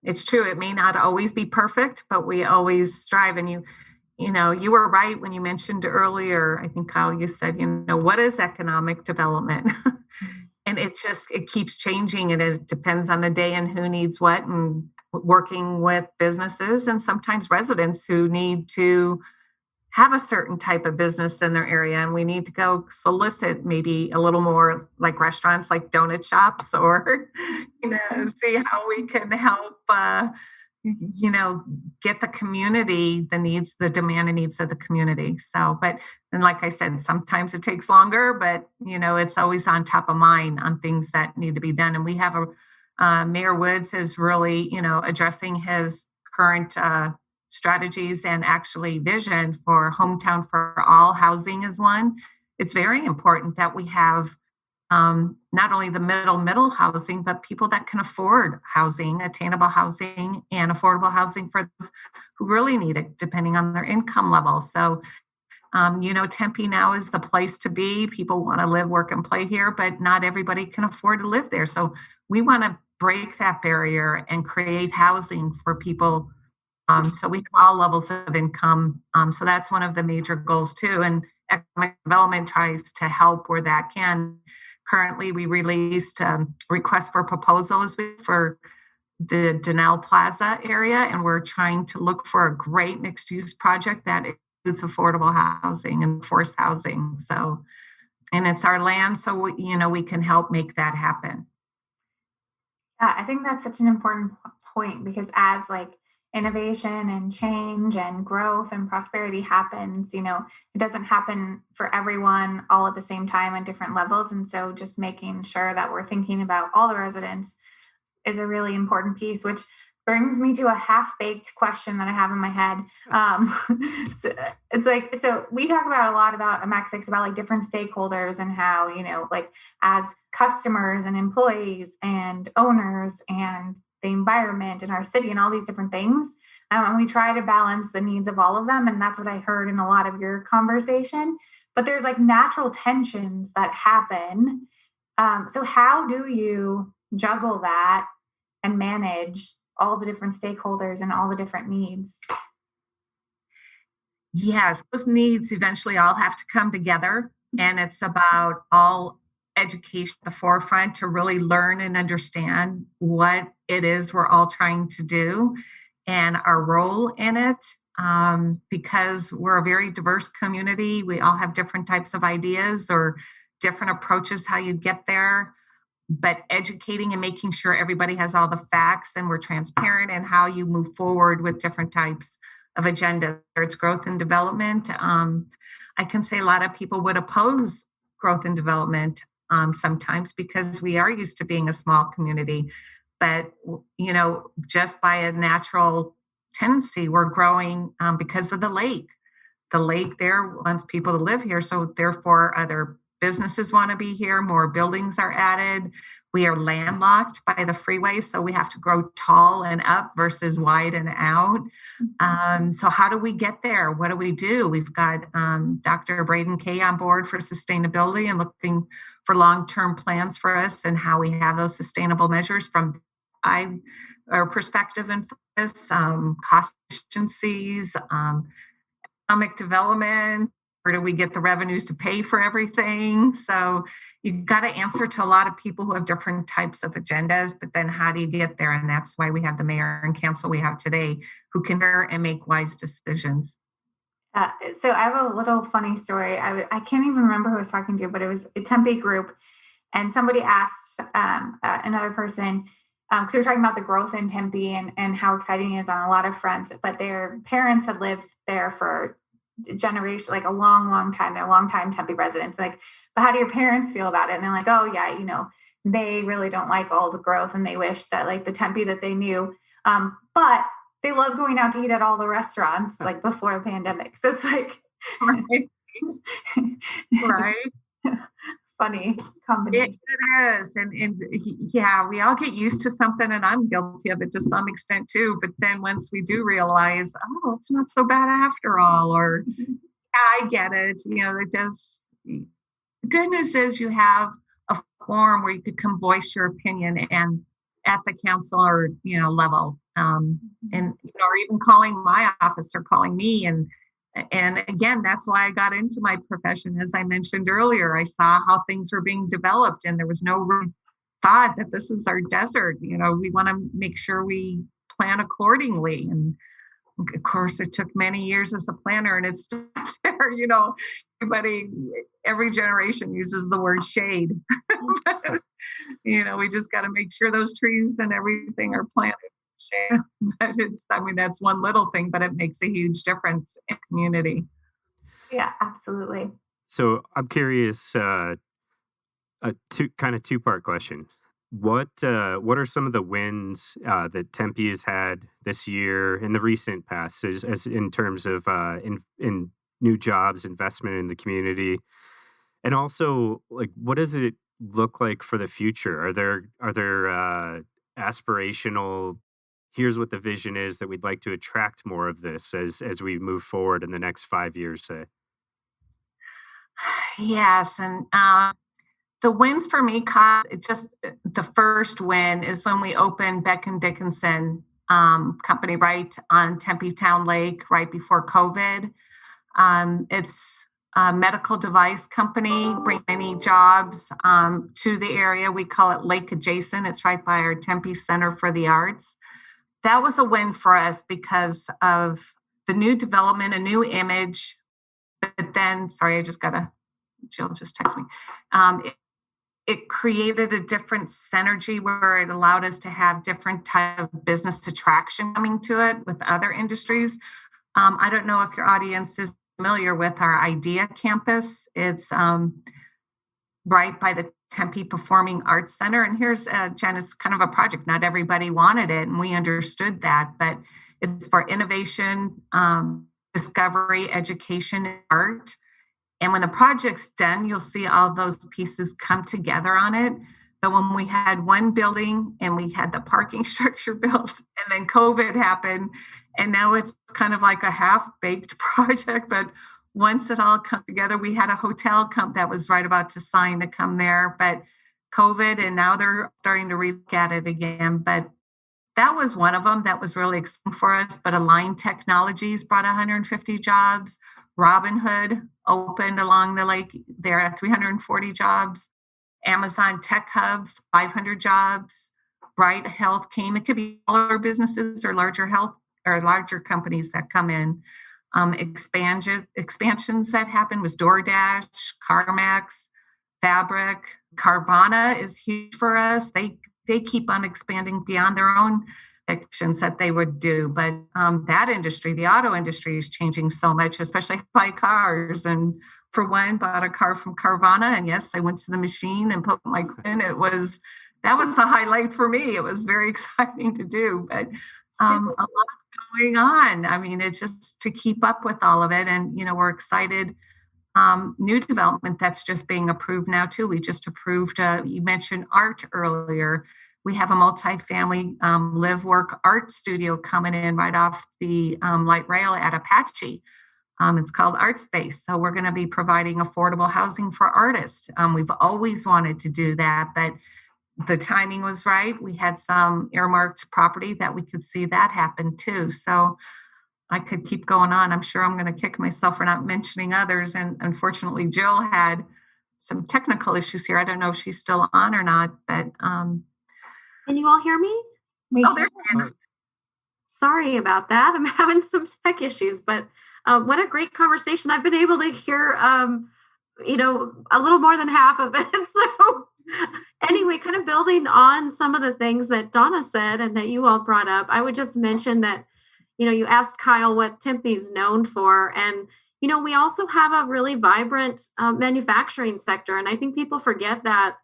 Speaker 4: it's true. It may not always be perfect, but we always strive. And you were right when you mentioned earlier, I think, Kyle, you said, what is economic development? And it keeps changing, and it depends on the day and who needs what, and working with businesses and sometimes residents who need to have a certain type of business in their area. And we need to go solicit maybe a little more like restaurants, like donut shops, or, see how we can help, get the community, the demand and needs of the community. So, and like I said, sometimes it takes longer, but, it's always on top of mind on things that need to be done. And we have Mayor Woods is really, addressing his current strategies and actually vision for Hometown for All. Housing is one. It's very important that we have not only the middle housing, but people that can afford housing, attainable housing, and affordable housing for those who really need it, depending on their income level. So, Tempe now is the place to be. People want to live, work, and play here, but not everybody can afford to live there. So we want to break that barrier and create housing for people. So we have all levels of income. So that's one of the major goals too. And economic development tries to help where that can. Currently, we released requests for proposals for the Donnell Plaza area, and we're trying to look for a great mixed-use project that includes affordable housing and forced housing. So, and it's our land, so we can help make that happen.
Speaker 3: Yeah, I think that's such an important point, because as innovation and change and growth and prosperity happens, it doesn't happen for everyone all at the same time on different levels. And so just making sure that we're thinking about all the residents is a really important piece, which brings me to a half-baked question that I have in my head. So it's so we talk about a lot about Max 6 about different stakeholders and how, as customers and employees and owners and the environment in our city and all these different things. And we try to balance the needs of all of them. And that's what I heard in a lot of your conversation. But there's natural tensions that happen. So how do you juggle that and manage all the different stakeholders and all the different needs?
Speaker 4: Yes, those needs eventually all have to come together. And it's about all education at the forefront to really learn and understand what it is we're all trying to do and our role in it. Because we're a very diverse community. We all have different types of ideas or different approaches how you get there. But educating and making sure everybody has all the facts and we're transparent in how you move forward with different types of agenda, whether it's growth and development. I can say a lot of people would oppose growth and development sometimes because we are used to being a small community. But, just by a natural tendency, we're growing because of the lake. The lake there wants people to live here. So therefore, other businesses want to be here. More buildings are added. We are landlocked by the freeway, so we have to grow tall and up versus wide and out. So how do we get there? What do we do? We've got Dr. Braden Kay on board for sustainability and looking for long-term plans for us and how we have those sustainable measures from our perspective and focus, cost efficiencies, economic development. Where do we get the revenues to pay for everything? So you've got to answer to a lot of people who have different types of agendas, but then how do you get there? And that's why we have the mayor and council we have today who can hear and make wise decisions.
Speaker 3: So I have a little funny story. I can't even remember who I was talking to, but it was a Tempe group. And somebody asked another person, because we were talking about the growth in Tempe and how exciting it is on a lot of fronts, but their parents had lived there for generation, like a long time. They're long-time Tempe residents. Like, but how do your parents feel about it? And they're like, oh yeah, they really don't like all the growth and they wish that like the Tempe that they knew. But they love going out to eat at all the restaurants like before the pandemic. So it's like
Speaker 4: right.
Speaker 3: Funny combination.
Speaker 4: It is. And yeah, we all get used to something, and I'm guilty of it to some extent too. But then once we do realize, oh, it's not so bad after all, or yeah, I get it. It does. The good news is you have a forum where you could come voice your opinion and at the council or, level. And, or even calling my office or calling me. And again, that's why I got into my profession. As I mentioned earlier, I saw how things were being developed and there was no thought that this is our desert. We want to make sure we plan accordingly. And of course, it took many years as a planner and it's still there, every generation uses the word shade. But, we just got to make sure those trees and everything are planted. But that's one little thing, but it makes a huge difference in community.
Speaker 3: Yeah, absolutely.
Speaker 2: So I'm curious, a two-part question. What are some of the wins that Tempe has had this year in the recent past, as in terms of in new jobs, investment in the community, and also like what does it look like for the future? Are there aspirational? Here's what the vision is that we'd like to attract more of this as we move forward in the next 5 years, say.
Speaker 4: Yes, and the wins for me, just the first win is when we opened Beck and Dickinson company right on Tempe Town Lake right before COVID. It's a medical device company, bring many jobs to the area. We call it Lake Adjacent. It's right by our Tempe Center for the Arts. That was a win for us because of the new development, a new image. But then, sorry, Jill just texted me. It created a different synergy where it allowed us to have different type of business attraction coming to it with other industries. I don't know if your audience is familiar with our IDEA campus. It's right by the Tempe Performing Arts Center. And here's, Jen, it's kind of a project. Not everybody wanted it, and we understood that, but it's for innovation, discovery, education, and art. And when the project's done, you'll see all those pieces come together on it. But when we had one building and we had the structure built, and then COVID happened, and now it's kind of like a half-baked project, but once it all come together, we had a hotel that was right about to sign to come there, but COVID, and now they're starting to relook at it again. But that was one of them that was really exciting for us. But Align Technologies brought 150 jobs. Robinhood opened along the lake there at 340 jobs. Amazon Tech Hub, 500 jobs. Bright Health came. It could be smaller businesses or larger companies that come in. Expansions that happened was DoorDash, CarMax, Fabric. Carvana is huge for us. They keep on expanding beyond their own actions that they would do. But that industry, the auto industry, is changing so much, especially by cars. And for one, bought a car from Carvana. And yes, I went to the machine and put my in. That was the highlight for me. It was very exciting to do. But a lot going on. I mean, it's just to keep up with all of it. And, we're excited new development that's just being approved now too. We just approved, you mentioned art earlier. We have a multifamily live work art studio coming in right off the light rail at Apache. It's called Art Space. So we're going to be providing affordable housing for artists. We've always wanted to do that, but the timing was right. We had some earmarked property that we could see that happen too. So I could keep going on. I'm sure I'm going to kick myself for not mentioning others. And unfortunately, Jill had some technical issues here. I don't know if she's still on or not, but
Speaker 5: Can you all hear me?
Speaker 4: there she is.
Speaker 5: Sorry about that. I'm having some tech issues, but what a great conversation. I've been able to hear, a little more than half of it. So anyway, kind of building on some of the things that Donna said and that you all brought up, I would just mention that, you asked Kyle what Tempe's known for. And, we also have a really vibrant manufacturing sector. And I think people forget that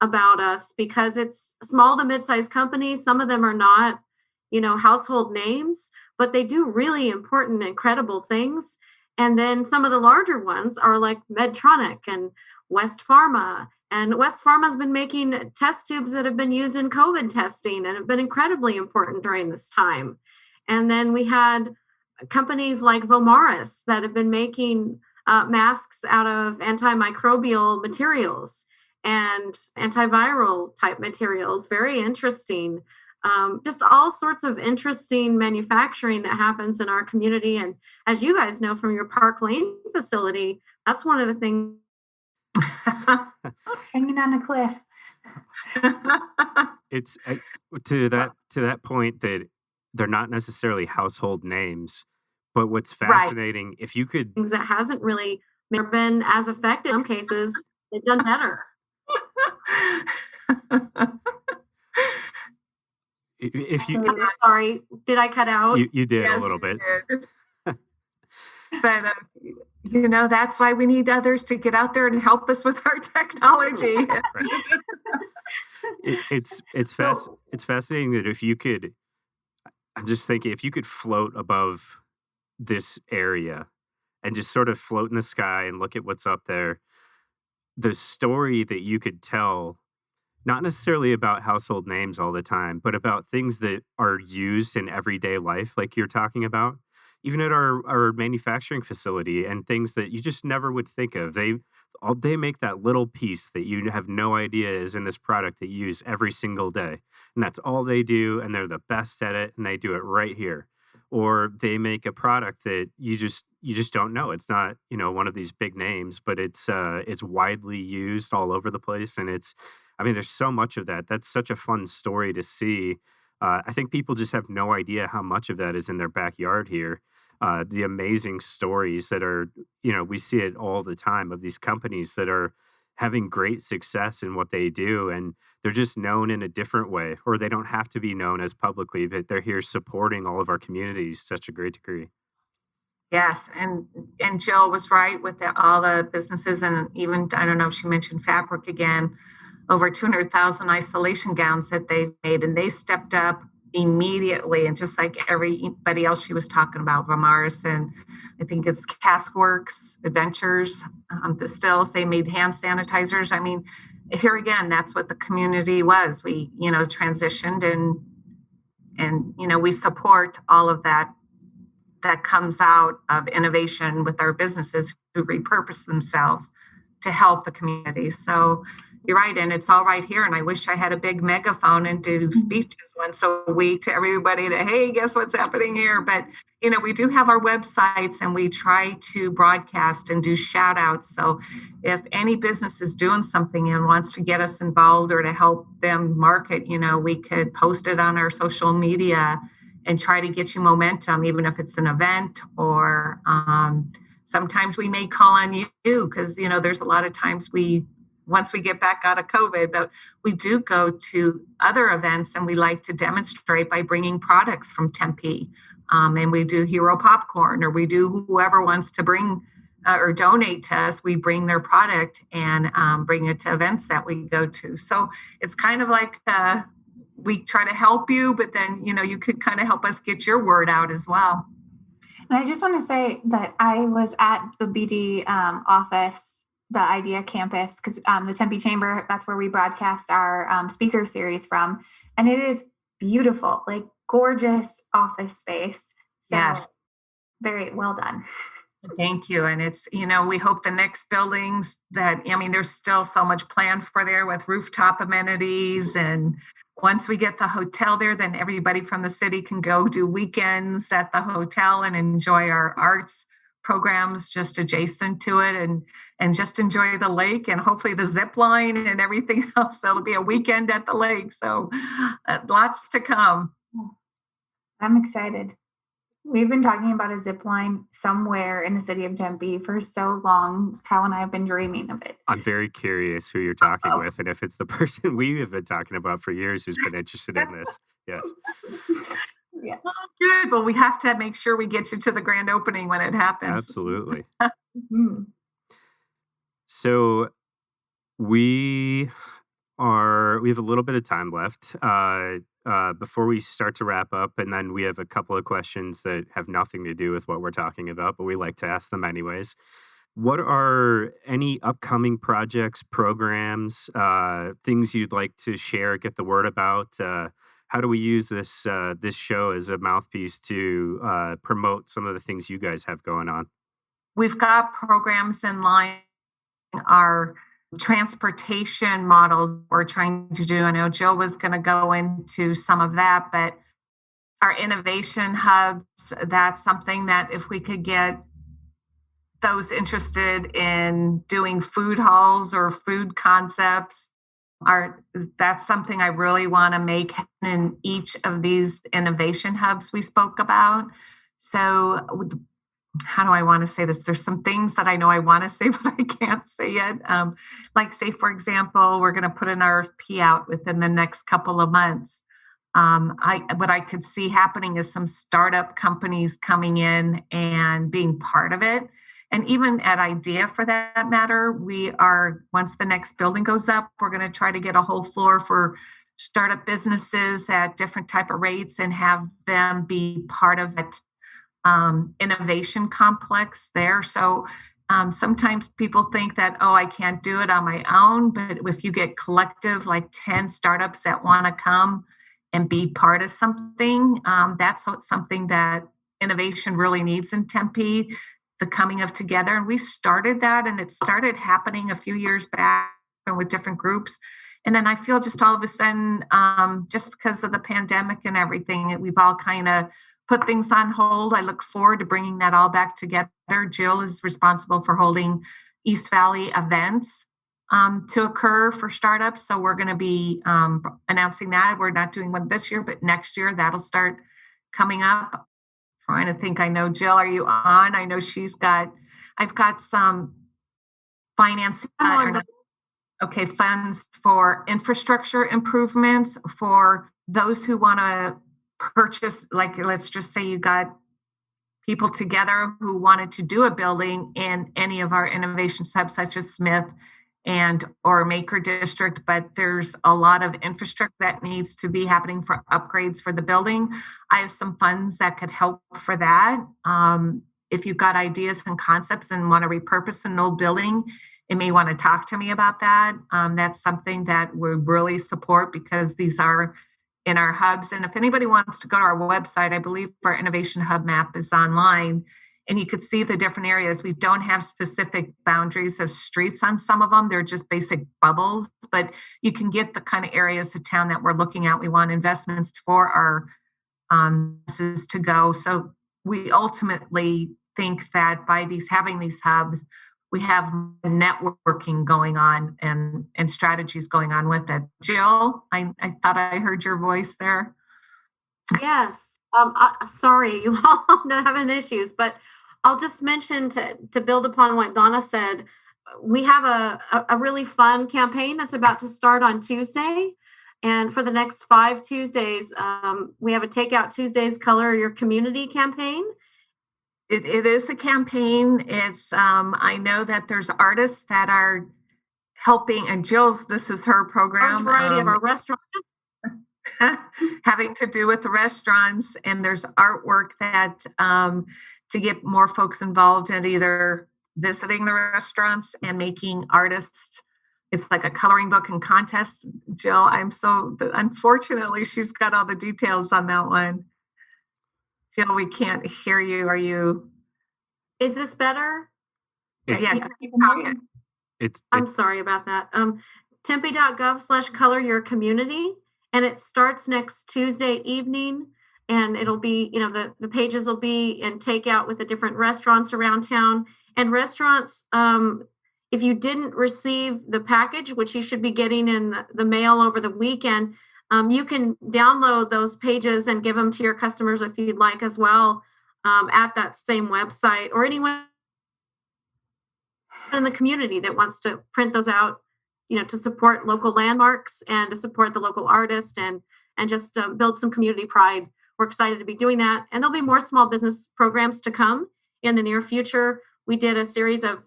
Speaker 5: about us because it's small to mid-sized companies. Some of them are not, household names, but they do really important, incredible things. And then some of the larger ones are like Medtronic and West Pharma. And West Pharma has been making test tubes that have been used in COVID testing and have been incredibly important during this time. And then we had companies like Vomaris that have been making masks out of antimicrobial materials and antiviral type materials. Very interesting. Just all sorts of interesting manufacturing that happens in our community. And as you guys know from your Park Lane facility, that's one of the things.
Speaker 3: Hanging on a cliff.
Speaker 2: It's to that point that they're not necessarily household names, but what's fascinating, if you could,
Speaker 5: things that hasn't really been as effective. In some cases, they've done better.
Speaker 2: If you,
Speaker 3: Absolutely.
Speaker 5: Sorry, did I cut out?
Speaker 2: you did
Speaker 4: Yes,
Speaker 2: a little bit.
Speaker 4: But that's why we need others to get out there and help us with our technology.
Speaker 2: It's fascinating that if you could, I'm just thinking, if you could float above this area and just sort of float in the sky and look at what's up there, the story that you could tell, not necessarily about household names all the time, but about things that are used in everyday life, like you're talking about, even at our manufacturing facility, and things that you just never would think of. They make that little piece that you have no idea is in this product that you use every single day. And that's all they do. And they're the best at it. And they do it right here. Or they make a product that you just don't know. It's not, one of these big names, but it's widely used all over the place. And there's so much of that. That's such a fun story to see. I think people just have no idea how much of that is in their backyard here. The amazing stories that are, we see it all the time of these companies that are having great success in what they do. And they're just known in a different way, or they don't have to be known as publicly, but they're here supporting all of our communities to such a great degree.
Speaker 4: Yes. And Jill was right with all the businesses. And even, I don't know if she mentioned fabric again, over 200,000 isolation gowns that they've made, and they stepped up immediately. And just like everybody else she was talking about, Vomaris, and I think it's Caskworks, Adventures, the Stills, they made hand sanitizers. Here again, that's what the community was. We, transitioned and we support all of that comes out of innovation with our businesses who repurpose themselves to help the community. So you're right. And it's all right here. And I wish I had a big megaphone and do speeches once a week to everybody to, hey, guess what's happening here? But, we do have our websites and we try to broadcast and do shout outs. So if any business is doing something and wants to get us involved or to help them market, we could post it on our social media and try to get you momentum, even if it's an event or sometimes we may call on you because, there's a lot of times once we get back out of COVID, but we do go to other events and we like to demonstrate by bringing products from Tempe. And we do Hero Popcorn, or we do whoever wants to bring or donate to us, we bring their product and bring it to events that we go to. So it's kind of like we try to help you, but then, you could kind of help us get your word out as well.
Speaker 3: And I just want to say that I was at the BD office, the Idea Campus, because the Tempe Chamber, that's where we broadcast our speaker series from. And it is beautiful, like gorgeous office space. So
Speaker 4: Yes.
Speaker 3: very well done.
Speaker 4: Thank you. And it's, we hope the next buildings there's still so much planned for there with rooftop amenities. And once we get the hotel there, then everybody from the city can go do weekends at the hotel and enjoy our arts programs just adjacent to it and just enjoy the lake and hopefully the zip line and everything else. That'll be a weekend at the lake. So lots to come.
Speaker 3: I'm excited. We've been talking about a zip line somewhere in the city of Tempe for so long. Kyle and I have been dreaming of it.
Speaker 2: I'm very curious who you're talking with and if it's the person we have been talking about for years who's been interested in this. Yes.
Speaker 3: Yes.
Speaker 4: Good. Well, we have to make sure we get you to the grand opening when it happens.
Speaker 2: Absolutely.
Speaker 3: Mm-hmm.
Speaker 2: So we have a little bit of time left before we start to wrap up, and then we have a couple of questions that have nothing to do with what we're talking about, but we like to ask them anyways. What are any upcoming projects, programs, things you'd like to share, get the word about? How do we use this show as a mouthpiece to promote some of the things you guys have going on?
Speaker 4: We've got programs in line. Our transportation models we're trying to do. I know Jill was going to go into some of that, but our innovation hubs, that's something that if we could get those interested in doing food halls or food concepts, that's something I really want to make in each of these innovation hubs we spoke about. So how do I want to say this? There's some things that I know I want to say, but I can't say yet. Like say, for example, we're going to put an RFP out within the next couple of months. What I could see happening is some startup companies coming in and being part of it. And even at Idea, for that matter, once the next building goes up, we're going to try to get a whole floor for startup businesses at different type of rates and have them be part of it. Innovation complex there. So sometimes people think that, I can't do it on my own. But if you get collective, like 10 startups that want to come and be part of something, that's something that innovation really needs in Tempe, the coming of together. And we started that, and it started happening a few years back with different groups. And then I feel just all of a sudden, just because of the pandemic and everything, we've all kind of put things on hold. I look forward to bringing that all back together. Jill is responsible for holding East Valley events to occur for startups. So we're going to be announcing that. We're not doing one this year, but next year that'll start coming up. Trying to think. I know, Jill, are you on? I know I've got some financing. Funds for infrastructure improvements for those who want to purchase, like, let's just say you got people together who wanted to do a building in any of our innovation hubs, such as Smith or Maker District, but there's a lot of infrastructure that needs to be happening for upgrades for the building. I have some funds that could help for that. If you've got ideas and concepts and want to repurpose an old building, you may want to talk to me about that. That's something that we really support because these are in our hubs. And if anybody wants to go to our website, I believe our innovation hub map is online, and you could see the different areas. We don't have specific boundaries of streets on some of them. They're just basic bubbles, but you can get the kind of areas of town that we're looking at. We want investments for our businesses to go. So we ultimately think that by having these hubs, we have networking going on and strategies going on with it. Jill, I thought I heard your voice there.
Speaker 5: Yes. Sorry, you all are having issues, but I'll just mention to build upon what Donna said, we have a really fun campaign that's about to start on Tuesday. And for the next 5 Tuesdays, we have a Takeout Tuesdays Color Your Community campaign.
Speaker 4: It is a campaign. It's I know that there's artists that are helping, and Jill's, this is her program.
Speaker 5: A variety of our restaurants.
Speaker 4: Having to do with the restaurants, and there's artwork that to get more folks involved in either visiting the restaurants and making artists. It's like a coloring book and contest. Jill, unfortunately, she's got all the details on that one. Jill, we can't hear you. Are you?
Speaker 5: Is this better? I'm sorry about that. Tempe.gov/color-your-community. And it starts next Tuesday evening. And it'll be, the pages will be in takeout with the different restaurants around town. And restaurants, if you didn't receive the package, which you should be getting in the mail over the weekend, you can download those pages and give them to your customers if you'd like as well, at that same website, or anyone in the community that wants to print those out, to support local landmarks and to support the local artist and just build some community pride. We're excited to be doing that. And there'll be more small business programs to come in the near future. We did a series of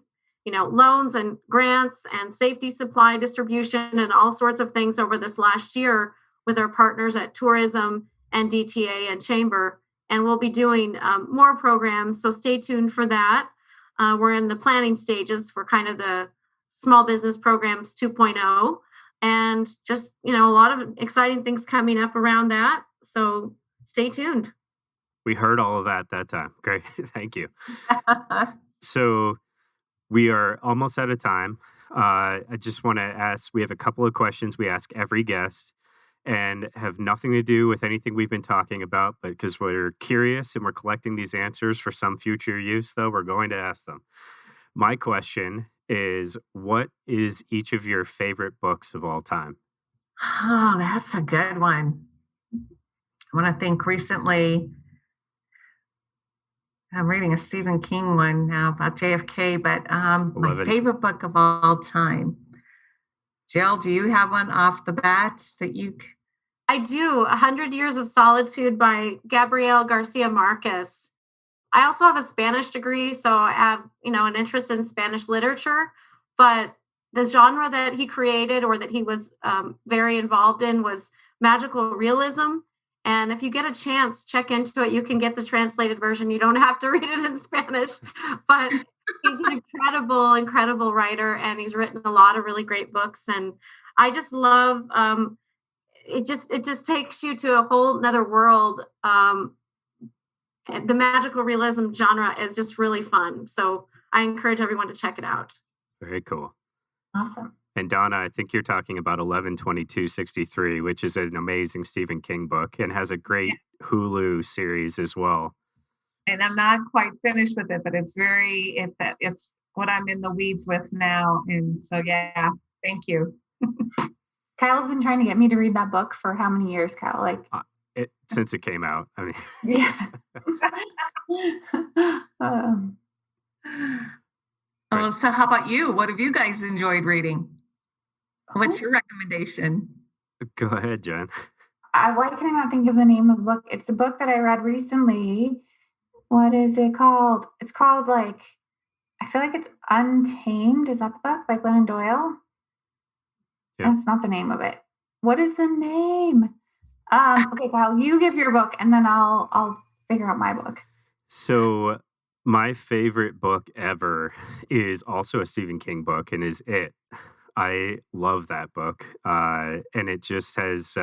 Speaker 5: loans and grants and safety supply distribution and all sorts of things over this last year with our partners at Tourism and DTA and Chamber. And we'll be doing more programs. So stay tuned for that. We're in the planning stages for kind of the small business programs 2.0, and just, a lot of exciting things coming up around that. So stay tuned.
Speaker 2: We heard all of that time. Great. Thank you. So we are almost out of time. I just want to ask, we have a couple of questions we ask every guest and have nothing to do with anything we've been talking about, but because we're curious and we're collecting these answers for some future use, though, we're going to ask them. My question is, what is each of your favorite books of all time?
Speaker 4: Oh, that's a good one. I want to think recently. I'm reading a Stephen King one now about JFK, but my favorite book of all time. Jill, do you have one off the bat that you?
Speaker 5: I do. 100 Years of Solitude by Gabriel Garcia Marquez. I also have a Spanish degree, so I have, an interest in Spanish literature, but the genre that he created or that he was very involved in was magical realism. And if you get a chance, check into it. You can get the translated version. You don't have to read it in Spanish, but he's an incredible writer, and he's written a lot of really great books. And I just love, it just takes you to a whole nother world. The magical realism genre is just really fun. So I encourage everyone to check it out.
Speaker 2: Very cool.
Speaker 3: Awesome.
Speaker 2: And Donna, I think you're talking about 11/22/63, which is an amazing Stephen King book and has a great Hulu series as well.
Speaker 4: And I'm not quite finished with it, but it's what I'm in the weeds with now. And so, yeah, thank you.
Speaker 3: Kyle's been trying to get me to read that book for how many years, Kyle?
Speaker 2: Since it came out. I mean,
Speaker 3: yeah.
Speaker 4: Well, so how about you? What have you guys enjoyed reading? What's your recommendation?
Speaker 2: Go ahead, Jen.
Speaker 3: Why can I not think of the name of the book? It's a book that I read recently. What is it called? It's called I feel like it's Untamed. Is that the book by Glennon Doyle?
Speaker 2: Yeah.
Speaker 3: That's not the name of it. What is the name? Okay, Kyle, you give your book and then I'll figure out my book.
Speaker 2: So my favorite book ever is also a Stephen King book and is It. I love that book. And it just has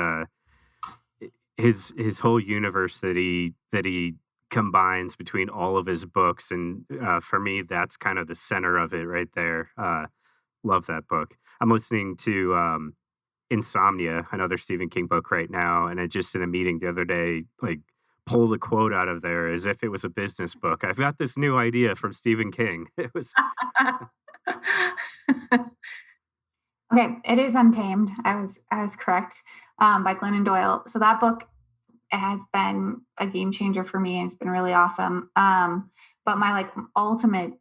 Speaker 2: his whole universe that he combines between all of his books. And for me, that's kind of the center of it right there. Love that book. I'm listening to Insomnia, another Stephen King book right now. And I just in a meeting the other day, pulled a quote out of there as if it was a business book. I've got this new idea from Stephen King. It was...
Speaker 3: Okay, it is Untamed. I was correct, by Glennon Doyle. So that book has been a game changer for me, and it's been really awesome. But my ultimate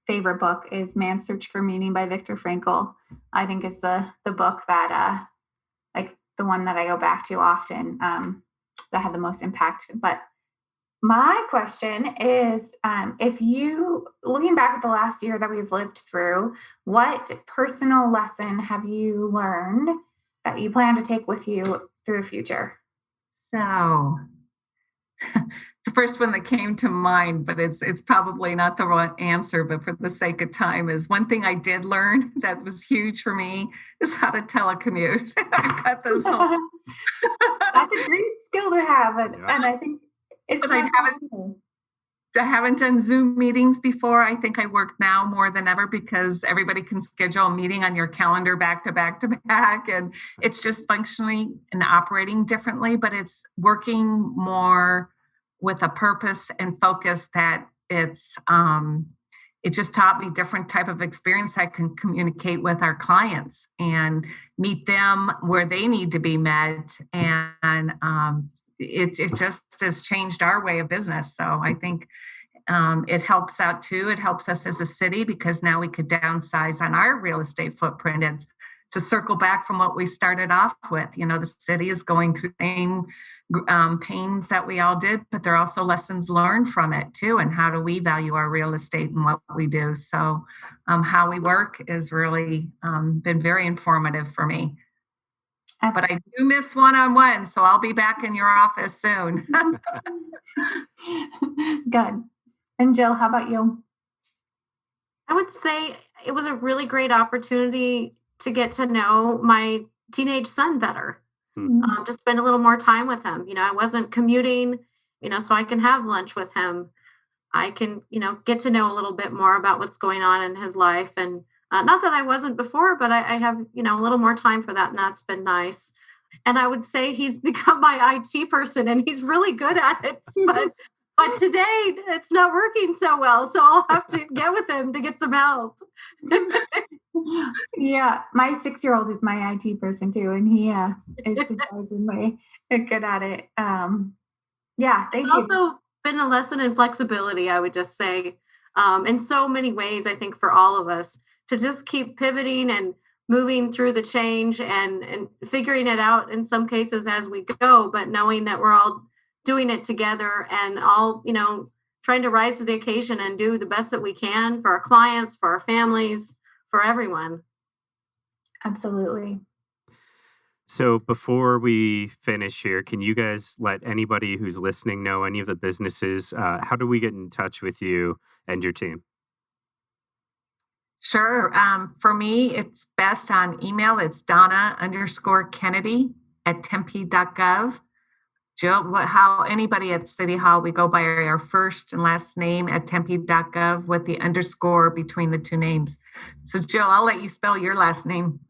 Speaker 3: favorite book is Man's Search for Meaning by Viktor Frankl. I think is the book that the one that I go back to often, that had the most impact. But my question is, if you, looking back at the last year that we've lived through, what personal lesson have you learned that you plan to take with you through the future?
Speaker 4: So the first one that came to mind, but it's probably not the right answer, but for the sake of time, is one thing I did learn that was huge for me is how to telecommute. I've got this whole
Speaker 3: That's a great skill to have. And I think it's
Speaker 4: I haven't done Zoom meetings before. I think I work now more than ever because everybody can schedule a meeting on your calendar back to back to back. And it's just functioning and operating differently, but it's working more with a purpose and focus that it just taught me different type of experience I can communicate with our clients and meet them where they need to be met. And it just has changed our way of business. So I think it helps out too. It helps us as a city because now we could downsize on our real estate footprint. It's to circle back from what we started off with. The city is going through the same pains that we all did, but there are also lessons learned from it too. And how do we value our real estate and what we do? So how we work is really been very informative for me. Absolutely. But I do miss one-on-one, so I'll be back in your office soon.
Speaker 3: Good. And Jill, how about you?
Speaker 5: I would say it was a really great opportunity to get to know my teenage son better, to spend a little more time with him. I wasn't commuting, so I can have lunch with him. I can, get to know a little bit more about what's going on in his life. And not that I wasn't before, but I have, a little more time for that. And that's been nice. And I would say he's become my IT person and he's really good at it. But today it's not working so well. So I'll have to get with him to get some help.
Speaker 3: Yeah. My 6-year-old is my IT person too. And he is surprisingly good at it. Yeah. Thank you.
Speaker 5: Also been a lesson in flexibility, I would just say, in so many ways, I think for all of us to just keep pivoting and moving through the change and figuring it out in some cases as we go, but knowing that we're all doing it together and all, trying to rise to the occasion and do the best that we can for our clients, for our families, for everyone.
Speaker 3: Absolutely.
Speaker 2: So before we finish here, can you guys let anybody who's listening know, any of the businesses, how do we get in touch with you and your team?
Speaker 4: Sure. For me, it's best on email. It's Donna_Kennedy@tempe.gov. Jill, how anybody at City Hall, we go by our first and last name at tempe.gov with the underscore between the two names. So Jill, I'll let you spell your last name.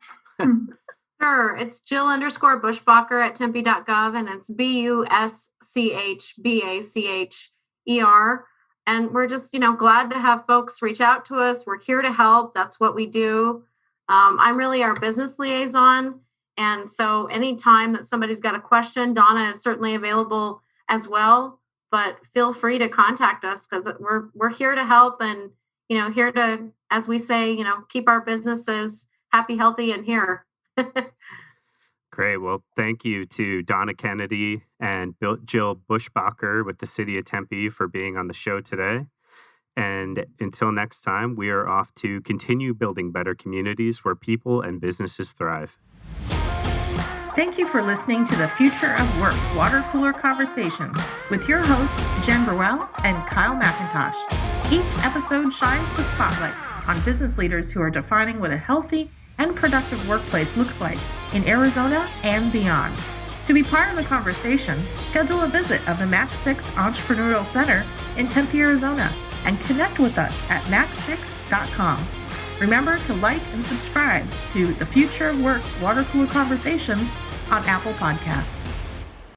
Speaker 5: Sure. It's Jill_Buschbacher at tempe.gov, and it's Buschbacher. And we're just, glad to have folks reach out to us. We're here to help. That's what we do. I'm really our business liaison. And so anytime that somebody's got a question, Donna is certainly available as well. But feel free to contact us because we're here to help and, here to, as we say, keep our businesses happy, healthy, and here.
Speaker 2: Great. Well, thank you to Donna Kennedy and Jill Buschbacher with the City of Tempe for being on the show today. And until next time, we are off to continue building better communities where people and businesses thrive.
Speaker 1: Thank you for listening to the Future of Work Water Cooler Conversations with your hosts, Jen Burwell and Kyle McIntosh. Each episode shines the spotlight on business leaders who are defining what a healthy and productive workplace looks like in Arizona and beyond. To be part of the conversation, schedule a visit of the Max 6 Entrepreneurial Center in Tempe, Arizona, and connect with us at max6.com. Remember to like and subscribe to the Future of Work Water Cooler Conversations on Apple Podcast.